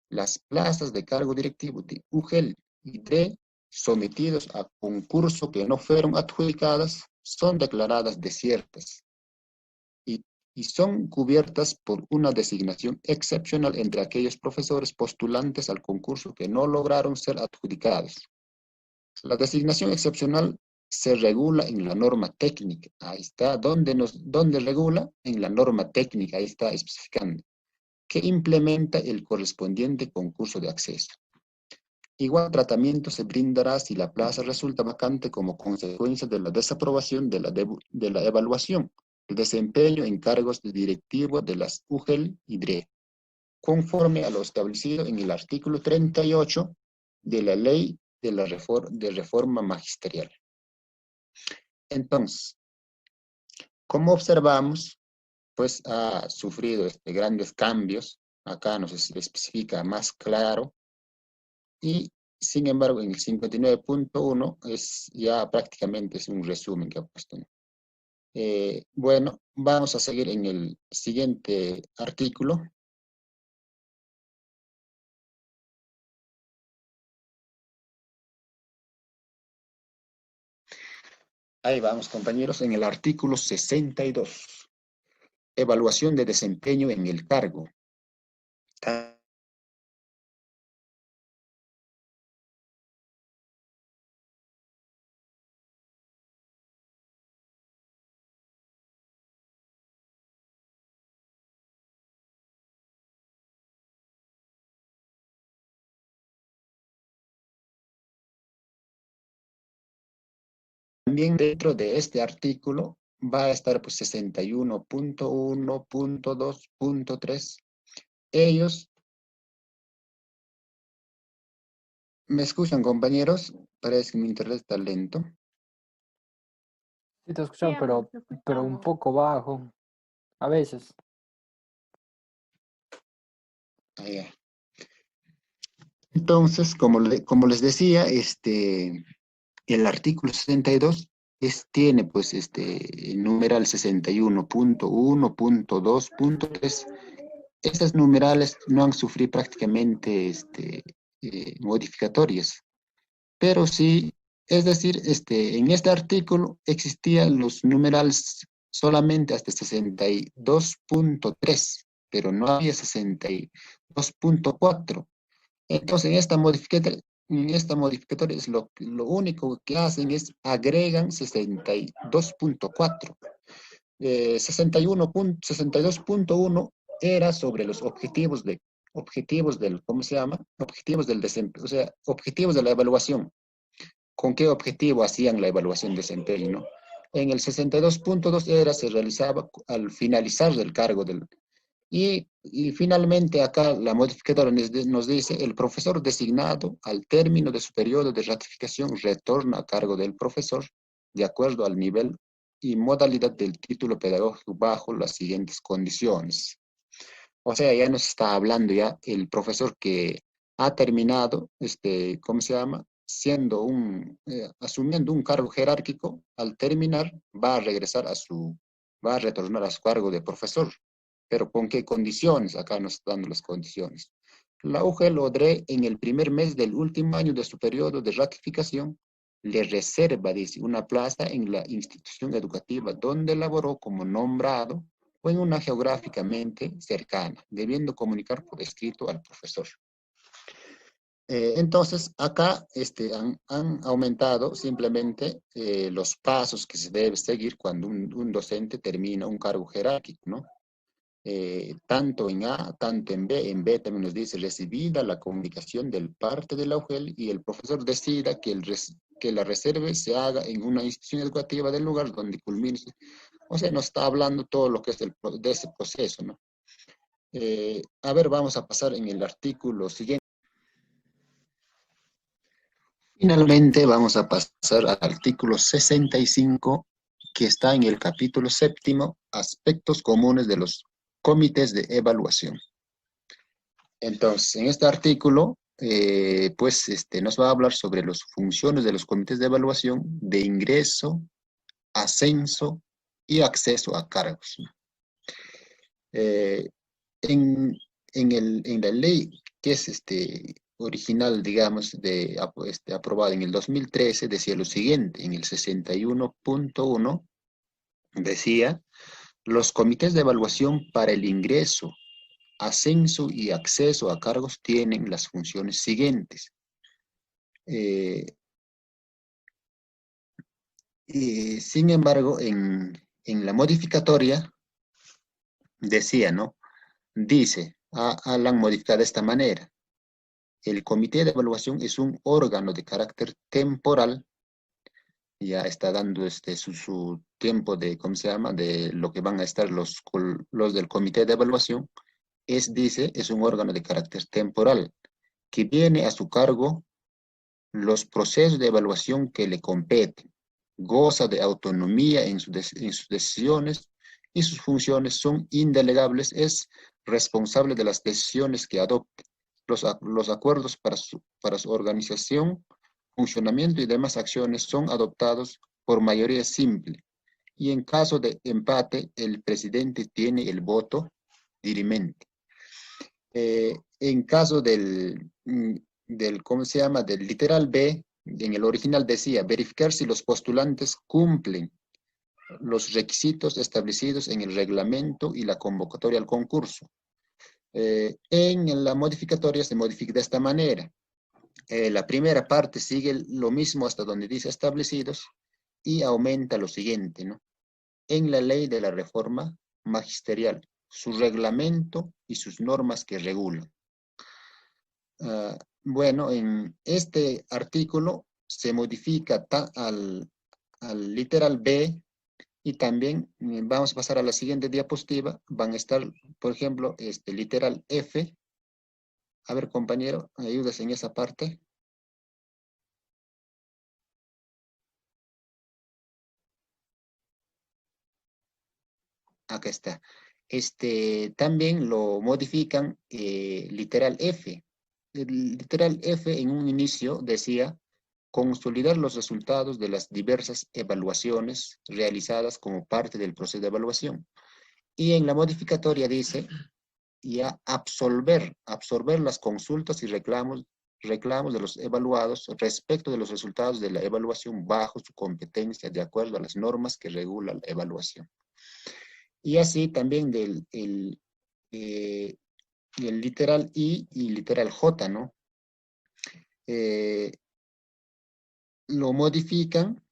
[SPEAKER 5] Las plazas de cargo directivo de UGEL y DRE sometidos a concurso que no fueron adjudicadas son declaradas desiertas y son cubiertas por una designación excepcional entre aquellos profesores postulantes al concurso que no lograron ser adjudicados. La designación excepcional se regula en la norma técnica. Ahí está. ¿Dónde regula? En la norma técnica. Ahí está especificando. Que implementa el correspondiente concurso de acceso. Igual tratamiento se brindará si la plaza resulta vacante como consecuencia de la desaprobación de la evaluación de desempeño en cargos de directivo de las UGEL y DRE, conforme a lo establecido en el artículo 38 de la Ley de Reforma Magisterial. Entonces, como observamos, pues ha sufrido grandes cambios. Acá nos especifica más claro. Y, sin embargo, en el 59.1 ya prácticamente es un resumen que ha puesto, ¿no? Bueno, vamos a seguir en el siguiente artículo. Ahí vamos, compañeros, en el artículo 62. Evaluación de desempeño en el cargo. También dentro de este artículo va a estar pues 61.1.2.3. Ellos, ¿me escuchan, compañeros? Parece que mi internet está lento.
[SPEAKER 1] Sí, te
[SPEAKER 3] Sí,
[SPEAKER 1] escuchamos,
[SPEAKER 3] amor, te
[SPEAKER 1] pero un
[SPEAKER 3] escuchamos.
[SPEAKER 1] poco bajo, a veces.
[SPEAKER 5] Ah, ya. Entonces, como les decía, el artículo 62 tiene pues el numeral 61.1.2.3. Estas numerales no han sufrido prácticamente modificatorias, pero sí, es decir, en este artículo existían los numerales solamente hasta 62.3, pero no había 62.4. Entonces, en esta modificatoria es lo único que hacen es agregan 62.4. 62.1 era sobre los objetivos del, ¿cómo se llama? Objetivos del desempeño, o sea, objetivos de la evaluación. ¿Con qué objetivo hacían la evaluación de desempeño, no? En el 62.2 se realizaba al finalizar del cargo y finalmente acá la modificadora nos dice, el profesor designado al término de su periodo de ratificación retorna a cargo del profesor de acuerdo al nivel y modalidad del título pedagógico bajo las siguientes condiciones. O sea, ya nos está hablando ya el profesor que ha terminado, ¿cómo se llama? Asumiendo un cargo jerárquico, al terminar va a retornar a su cargo de profesor. Pero ¿con qué condiciones? Acá nos están dando las condiciones. La UGEL-ODRE en el primer mes del último año de su periodo de ratificación le reserva, dice, una plaza en la institución educativa donde laboró como nombrado o en una geográficamente cercana, debiendo comunicar por escrito al profesor. Entonces, acá han aumentado simplemente los pasos que se debe seguir cuando un docente termina un cargo jerárquico, ¿no? Tanto en A, tanto en B. En B también nos dice recibida la comunicación del parte de la UGEL y el profesor decida que la reserve se haga en una institución educativa del lugar donde culmine. O sea, nos está hablando todo lo que es de ese proceso, ¿no? A ver, vamos a pasar en el artículo siguiente. Finalmente, vamos a pasar al artículo 65, que está en el capítulo 7, aspectos comunes de los comités de evaluación. Entonces, en este artículo, nos va a hablar sobre las funciones de los comités de evaluación de ingreso, ascenso y acceso a cargos. Eh, en, en la ley que es original, digamos, aprobada en el 2013, decía lo siguiente, en el 61.1 decía, los comités de evaluación para el ingreso, ascenso y acceso a cargos tienen las funciones siguientes. Sin embargo, en la modificatoria decía, ¿no? Dice, la han modificado de esta manera. El comité de evaluación es un órgano de carácter temporal, ya está dando su tiempo de, ¿cómo se llama?, de lo que van a estar los del comité de evaluación, dice, es un órgano de carácter temporal, que viene a su cargo los procesos de evaluación que le competen, goza de autonomía en sus decisiones y sus funciones son indelegables, es responsable de las decisiones que adopte. Los acuerdos para su organización, funcionamiento y demás acciones son adoptados por mayoría simple y en caso de empate el presidente tiene el voto dirimente. En caso ¿cómo se llama?, del literal B, en el original decía, verificar si los postulantes cumplen los requisitos establecidos en el reglamento y la convocatoria al concurso. En la modificatoria se modifica de esta manera. La primera parte sigue lo mismo hasta donde dice establecidos y aumenta lo siguiente, ¿no? En la ley de la reforma magisterial, su reglamento y sus normas que regulan. Bueno, en este artículo se modifica al literal B, y también vamos a pasar a la siguiente diapositiva. Van a estar, por ejemplo, literal F. A ver, compañero, ayudas en esa parte. Acá está. También lo modifican literal F. El literal F en un inicio decía consolidar los resultados de las diversas evaluaciones realizadas como parte del proceso de evaluación. Y en la modificatoria dice ya absorber las consultas y reclamos de los evaluados respecto de los resultados de la evaluación bajo su competencia de acuerdo a las normas que regulan la evaluación. Y así también el literal I y literal J, ¿no? Lo modifican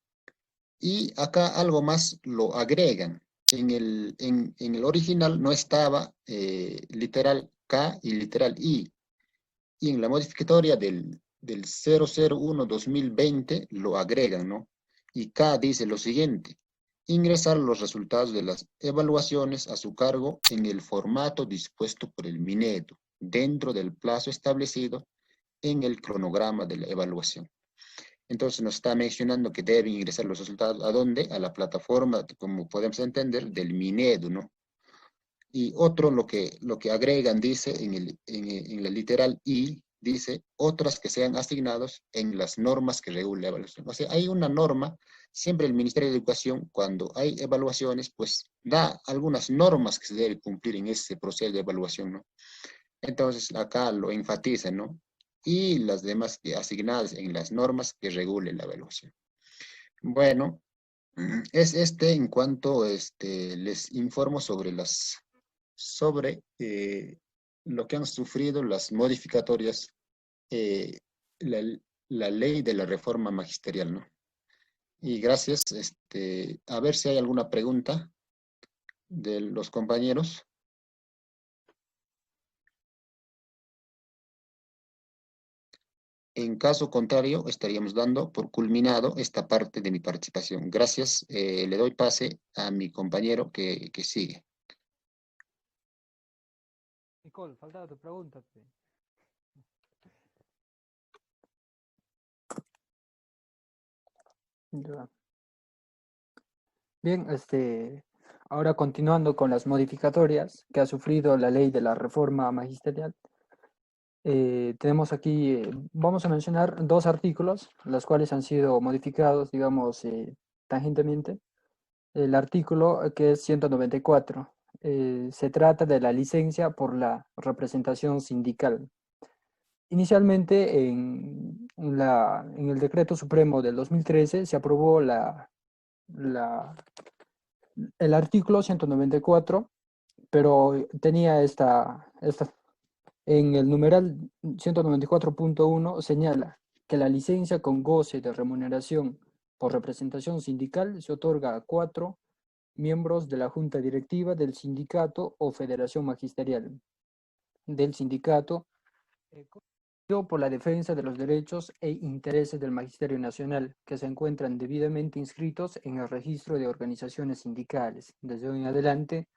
[SPEAKER 5] y acá algo más lo agregan. En el original no estaba literal K y literal I. Y en la modificatoria del 001-2020 lo agregan, ¿no? Y K dice lo siguiente: ingresar los resultados de las evaluaciones a su cargo en el formato dispuesto por el Minedu, dentro del plazo establecido en el cronograma de la evaluación. Entonces nos está mencionando que deben ingresar los resultados, ¿a dónde? A la plataforma, como podemos entender, del Minedu, ¿no? Y otro, lo que agregan, dice, en la literal I, dice, otras que sean asignados en las normas que regulan la evaluación. O sea, hay una norma, siempre el Ministerio de Educación, cuando hay evaluaciones, pues da algunas normas que se deben cumplir en ese proceso de evaluación, ¿no? Entonces, acá lo enfatiza, ¿no? Y las demás asignadas en las normas que regulen la evaluación. Bueno, es en cuanto les informo sobre lo que han sufrido las modificatorias, la ley de la reforma magisterial, ¿no? Y gracias. A ver si hay alguna pregunta de los compañeros. En caso contrario, estaríamos dando por culminado esta parte de mi participación. Gracias. Le doy pase a mi compañero que sigue.
[SPEAKER 1] Nicole, faltaba tu pregunta. Ya. Bien, ahora continuando con las modificatorias que ha sufrido la ley de la reforma magisterial, tenemos aquí, vamos a mencionar dos artículos, los cuales han sido modificados, digamos, tangentemente. El artículo que es 194, se trata de la licencia por la representación sindical. Inicialmente, en el Decreto Supremo del 2013 se aprobó el artículo 194, pero tenía en el numeral 194.1 señala que la licencia con goce de remuneración por representación sindical se otorga a 4 miembros de la junta directiva del sindicato o federación magisterial del sindicato, por la defensa de los derechos e intereses del Magisterio Nacional, que se encuentran debidamente inscritos en el registro de organizaciones sindicales, desde hoy en adelante,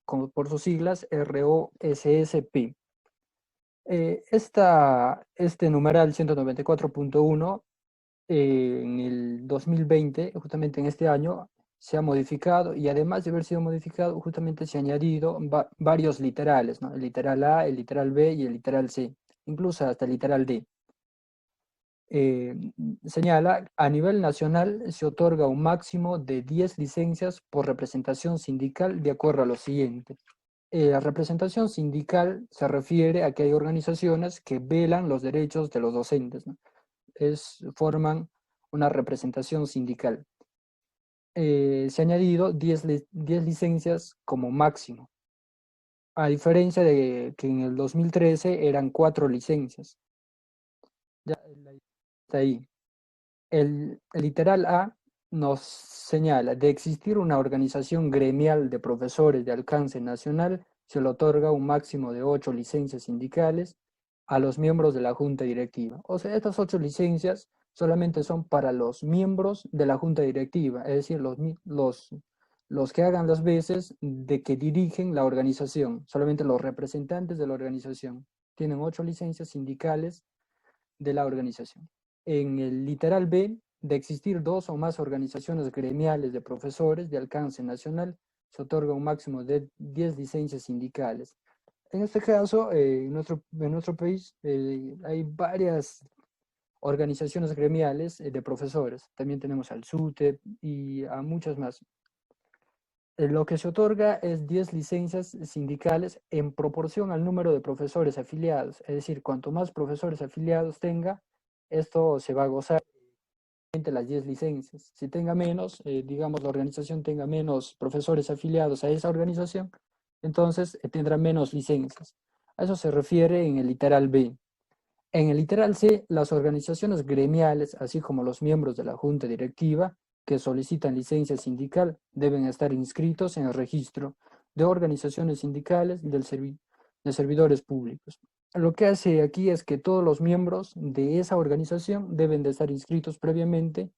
[SPEAKER 1] por sus siglas ROSSP. Este numeral 194.1 en el 2020, justamente en este año, se ha modificado, y además de haber sido modificado, justamente se han añadido varios literales, ¿no? El literal A, el literal B y el literal C, incluso hasta el literal D. Señala, a nivel nacional se otorga un máximo de 10 licencias por representación sindical de acuerdo a lo siguiente. La representación sindical se refiere a que hay organizaciones que velan los derechos de los docentes, ¿no? Forman una representación sindical. Se ha añadido 10 licencias como máximo, a diferencia de que en el 2013 eran 4 licencias. Ya está ahí. El literal A nos señala, de existir una organización gremial de profesores de alcance nacional, se le otorga un máximo de 8 licencias sindicales a los miembros de la junta directiva. O sea, estas 8 licencias
[SPEAKER 6] solamente son para los miembros de la junta directiva, es decir, los que hagan las veces de que dirigen la organización, solamente los representantes de la organización. Tienen 8 licencias sindicales de la organización. En el literal B, de existir 2 o más organizaciones gremiales de profesores de alcance nacional, se otorga un máximo de 10 licencias sindicales. En este caso, en nuestro país hay varias organizaciones gremiales de profesores. También tenemos al SUTEP y a muchas más. Lo que se otorga es 10 licencias sindicales en proporción al número de profesores afiliados. Es decir, cuanto más profesores afiliados tenga, esto se va a gozar de las 10 licencias. Si tenga menos, digamos la organización tenga menos profesores afiliados a esa organización, entonces tendrá menos licencias. A eso se refiere en el literal B. En el literal C, las organizaciones gremiales, así como los miembros de la junta directiva que solicitan licencia sindical, deben estar inscritos en el registro de organizaciones sindicales de servidores públicos. Lo que hace aquí es que todos los miembros de esa organización deben de estar inscritos previamente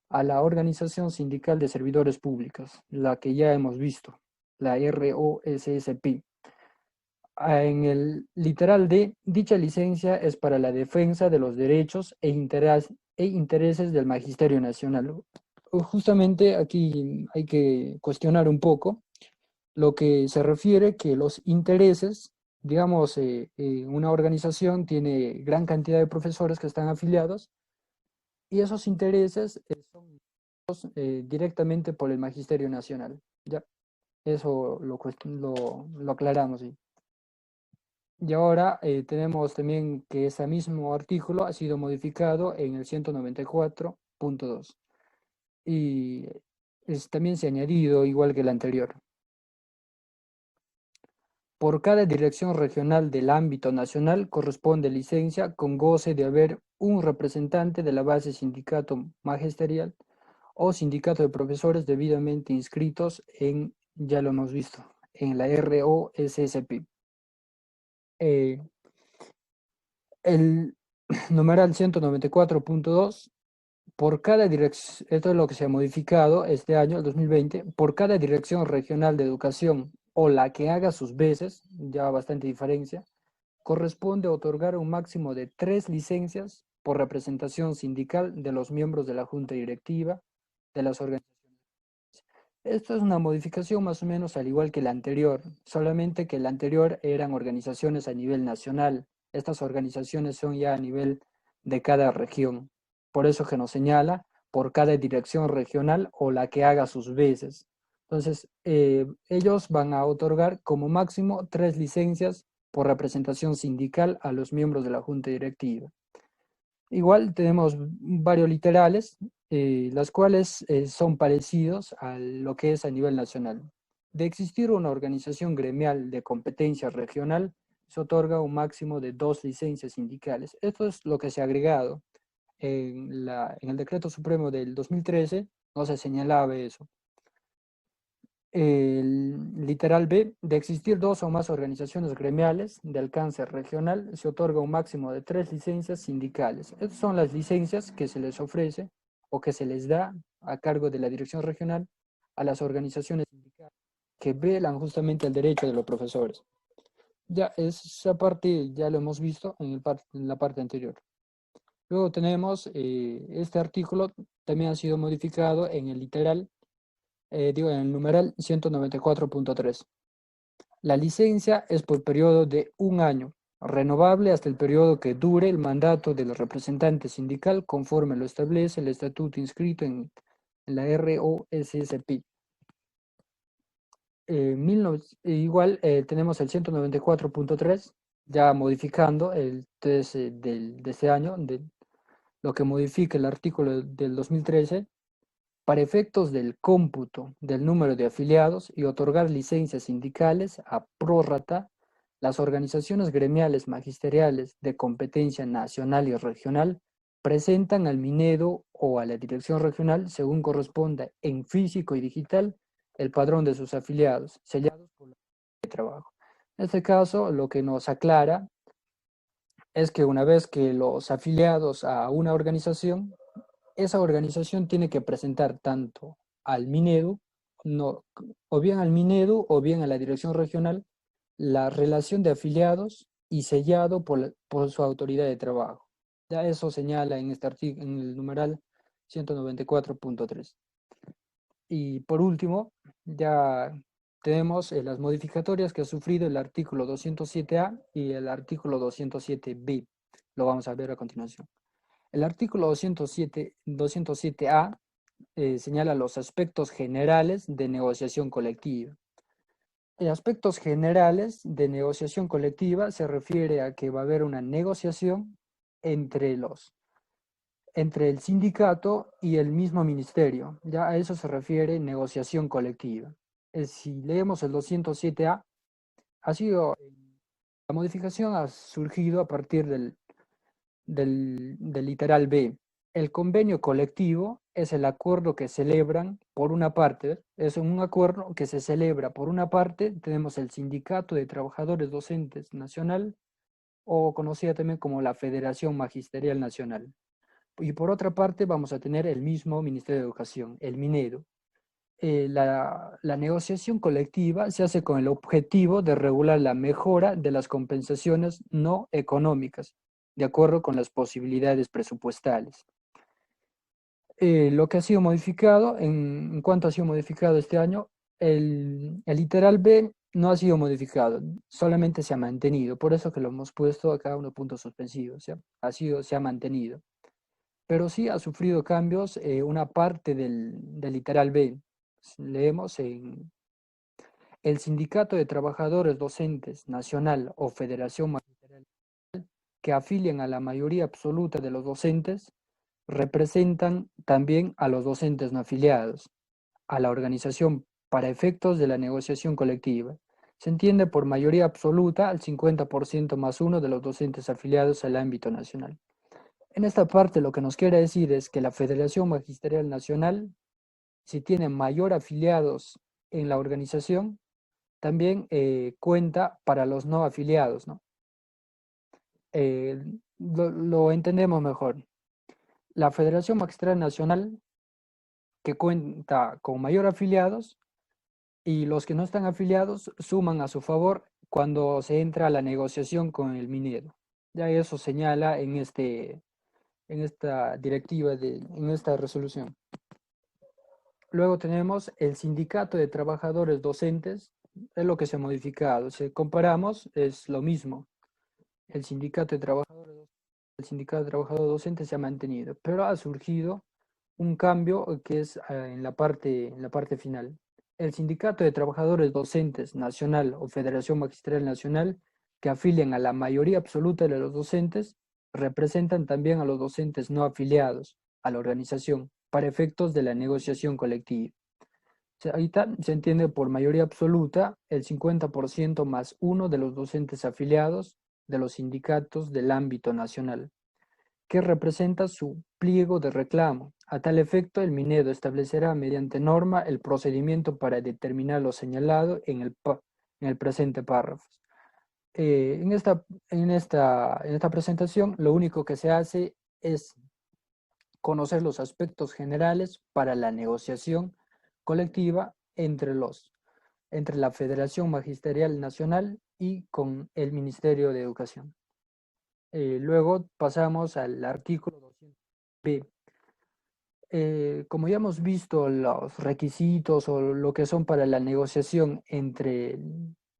[SPEAKER 6] a la organización sindical de servidores públicos, la que ya hemos visto, la ROSSP. En el literal D, dicha licencia es para la defensa de los derechos e intereses del Magisterio Nacional. Justamente aquí hay que cuestionar un poco lo que se refiere que los intereses, digamos, una organización tiene gran cantidad de profesores que están afiliados y esos intereses son directamente por el Magisterio Nacional. ¿Ya? Eso lo aclaramos. ¿Sí? Y ahora tenemos también que ese mismo artículo ha sido modificado en el 194.2 y también se ha añadido igual que el anterior. Por cada dirección regional del ámbito nacional corresponde licencia con goce de haber un representante de la base sindicato magisterial o sindicato de profesores debidamente inscritos en, ya lo hemos visto, en la ROSSP. El numeral 194.2, por cada dirección, esto es lo que se ha modificado este año, el 2020, por cada dirección regional de educación o la que haga sus veces, ya bastante diferencia, corresponde otorgar un máximo de 3 licencias por representación sindical de los miembros de la junta directiva de las organizaciones. Esto es una modificación más o menos al igual que la anterior, solamente que la anterior eran organizaciones a nivel nacional. Estas organizaciones son ya a nivel de cada región. Por eso que nos señala por cada dirección regional o la que haga sus veces. Entonces, ellos van a otorgar como máximo 3 licencias por representación sindical a los miembros de la junta directiva. Igual tenemos varios literales, las cuales son parecidos a lo que es a nivel nacional. De existir una organización gremial de competencia regional, se otorga un máximo de 2 licencias sindicales. Esto es lo que se ha agregado. En el Decreto Supremo del 2013 no se señalaba eso. El literal B, de existir 2 o más organizaciones gremiales de alcance regional, se otorga un máximo de 3 licencias sindicales. Estas son las licencias que se les ofrece o que se les da a cargo de la dirección regional a las organizaciones sindicales que velan justamente el derecho de los profesores. Ya esa parte ya lo hemos visto en la parte anterior. Luego tenemos este artículo, también ha sido modificado en el literal, en el numeral 194.3. La licencia es por periodo de 1 año, renovable hasta el periodo que dure el mandato del representante sindical conforme lo establece el estatuto inscrito en la ROSSP. Igual tenemos el 194.3, ya modificando el 13 de este año, lo que modifica el artículo del 2013, para efectos del cómputo del número de afiliados y otorgar licencias sindicales a prórrata, las organizaciones gremiales magisteriales de competencia nacional y regional presentan al Minedo o a la dirección regional, según corresponda en físico y digital, el padrón de sus afiliados, sellados por la de trabajo. En este caso, lo que nos aclara es que una vez que los afiliados a una organización, esa organización tiene que presentar tanto al Minedu, no, o bien al Minedu o bien a la dirección regional, la relación de afiliados y sellado por su autoridad de trabajo. Ya eso señala en este artículo, en el numeral 194.3. Y por último, ya tenemos las modificatorias que ha sufrido el artículo 207A y el artículo 207B. Lo vamos a ver a continuación. El artículo 207A señala los aspectos generales de negociación colectiva. En aspectos generales de negociación colectiva se refiere a que va a haber una negociación entre el sindicato y el mismo ministerio. Ya a eso se refiere negociación colectiva. Si leemos el 207A, la modificación ha surgido a partir del literal B. El convenio colectivo es el acuerdo que celebran por una parte, es un acuerdo que se celebra por una parte, tenemos el Sindicato de Trabajadores Docentes Nacional, o conocida también como la Federación Magisterial Nacional. Y por otra parte vamos a tener el mismo Ministerio de Educación, el Minedo. La negociación colectiva se hace con el objetivo de regular la mejora de las compensaciones no económicas, de acuerdo con las posibilidades presupuestales. Lo que ha sido modificado, en cuanto ha sido modificado este año, el literal B no ha sido modificado, solamente se ha mantenido, por eso que lo hemos puesto acá unos puntos suspensivos, ¿sí? Se ha mantenido. Pero sí ha sufrido cambios una parte del literal B. Leemos en el Sindicato de Trabajadores Docentes Nacional o Federación Magisterial que afilian a la mayoría absoluta de los docentes representan también a los docentes no afiliados, a la organización para efectos de la negociación colectiva. Se entiende por mayoría absoluta al 50% más uno de los docentes afiliados al ámbito nacional. En esta parte lo que nos quiere decir es que la Federación Magisterial Nacional, si tiene mayor afiliados en la organización, también cuenta para los no afiliados, ¿no? Lo entendemos mejor. La Federación Magisterial Nacional, que cuenta con mayor afiliados, y los que no están afiliados suman a su favor cuando se entra a la negociación con el minero. Ya eso señala en esta directiva, en esta resolución. Luego tenemos el Sindicato de Trabajadores Docentes, es lo que se ha modificado. Si comparamos, es lo mismo. El Sindicato de Trabajadores Docentes se ha mantenido, pero ha surgido un cambio que es en la parte final. El Sindicato de Trabajadores Docentes Nacional o Federación Magisterial Nacional, que afilian a la mayoría absoluta de los docentes, representan también a los docentes no afiliados a la organización para efectos de la negociación colectiva. Ahorita se entiende por mayoría absoluta el 50% más uno de los docentes afiliados de los sindicatos del ámbito nacional, que representa su pliego de reclamo. A tal efecto, el Minedo establecerá mediante norma el procedimiento para determinar lo señalado en el presente párrafo. En esta presentación, lo único que se hace es conocer los aspectos generales para la negociación colectiva entre la Federación Magisterial Nacional y con el Ministerio de Educación. Luego pasamos al artículo 200b. Como ya hemos visto los requisitos o lo que son para la negociación entre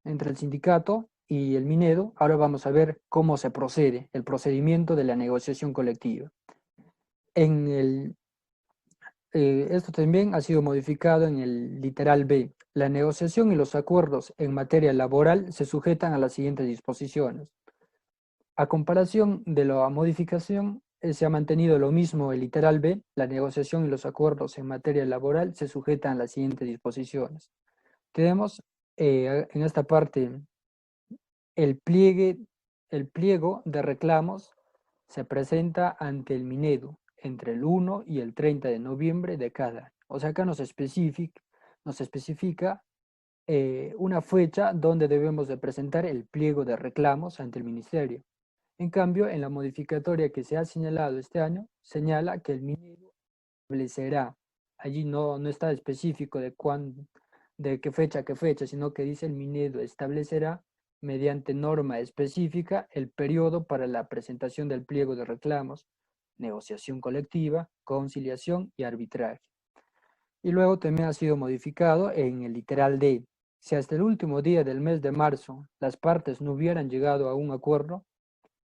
[SPEAKER 6] el sindicato y el Minedo, ahora vamos a ver cómo se procede, el procedimiento de la negociación colectiva. Esto también ha sido modificado en el literal B. La negociación y los acuerdos en materia laboral se sujetan a las siguientes disposiciones. A comparación de la modificación, se ha mantenido lo mismo el literal B. La negociación y los acuerdos en materia laboral se sujetan a las siguientes disposiciones. Tenemos en esta parte el pliego de reclamos se presenta ante el Minedo entre el 1 y el 30 de noviembre de cada año. O sea, acá nos especifica una fecha donde debemos de presentar el pliego de reclamos ante el Ministerio. En cambio, en la modificatoria que se ha señalado este año, señala que el Minedu establecerá, allí no está específico de qué fecha a qué fecha, sino que dice el Minedu establecerá mediante norma específica el periodo para la presentación del pliego de reclamos, negociación colectiva, conciliación y arbitraje. Y luego también ha sido modificado en el literal D. Si hasta el último día del mes de marzo las partes no hubieran llegado a un acuerdo,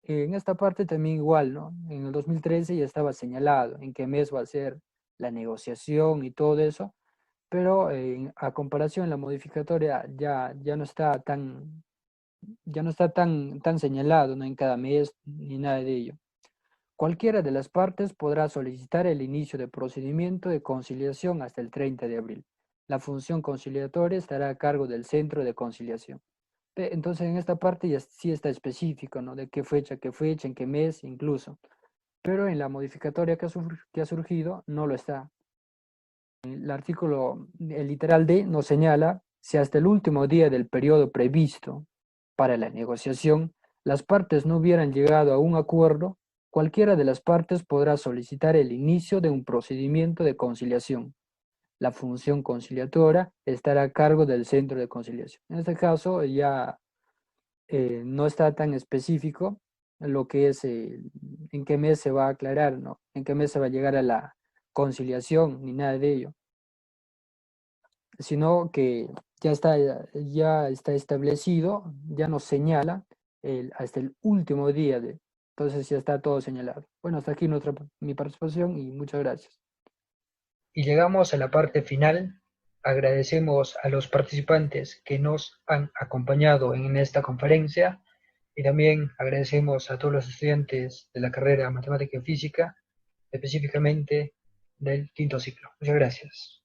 [SPEAKER 6] en esta parte también igual, ¿no? En el 2013 ya estaba señalado en qué mes va a ser la negociación y todo eso, pero a comparación la modificatoria ya no está tan señalado, ¿no? En cada mes ni nada de ello. Cualquiera de las partes podrá solicitar el inicio de procedimiento de conciliación hasta el 30 de abril. La función conciliatoria estará a cargo del centro de conciliación. Entonces en esta parte ya sí está específico, ¿no? De qué fecha, en qué mes incluso. Pero en la modificatoria que ha surgido no lo está. El literal D nos señala si hasta el último día del periodo previsto para la negociación las partes no hubieran llegado a un acuerdo, cualquiera de las partes podrá solicitar el inicio de un procedimiento de conciliación. La función conciliadora estará a cargo del centro de conciliación. En este caso ya no está tan específico lo que es en qué mes se va a aclarar, ¿no? En qué mes se va a llegar a la conciliación, ni nada de ello, sino que ya está establecido, ya nos señala hasta el último día entonces ya está todo señalado. Bueno, hasta aquí mi participación y muchas gracias.
[SPEAKER 1] Y llegamos a la parte final. Agradecemos a los participantes que nos han acompañado en esta conferencia y también agradecemos a todos los estudiantes de la carrera Matemática y Física, específicamente del quinto ciclo. Muchas gracias.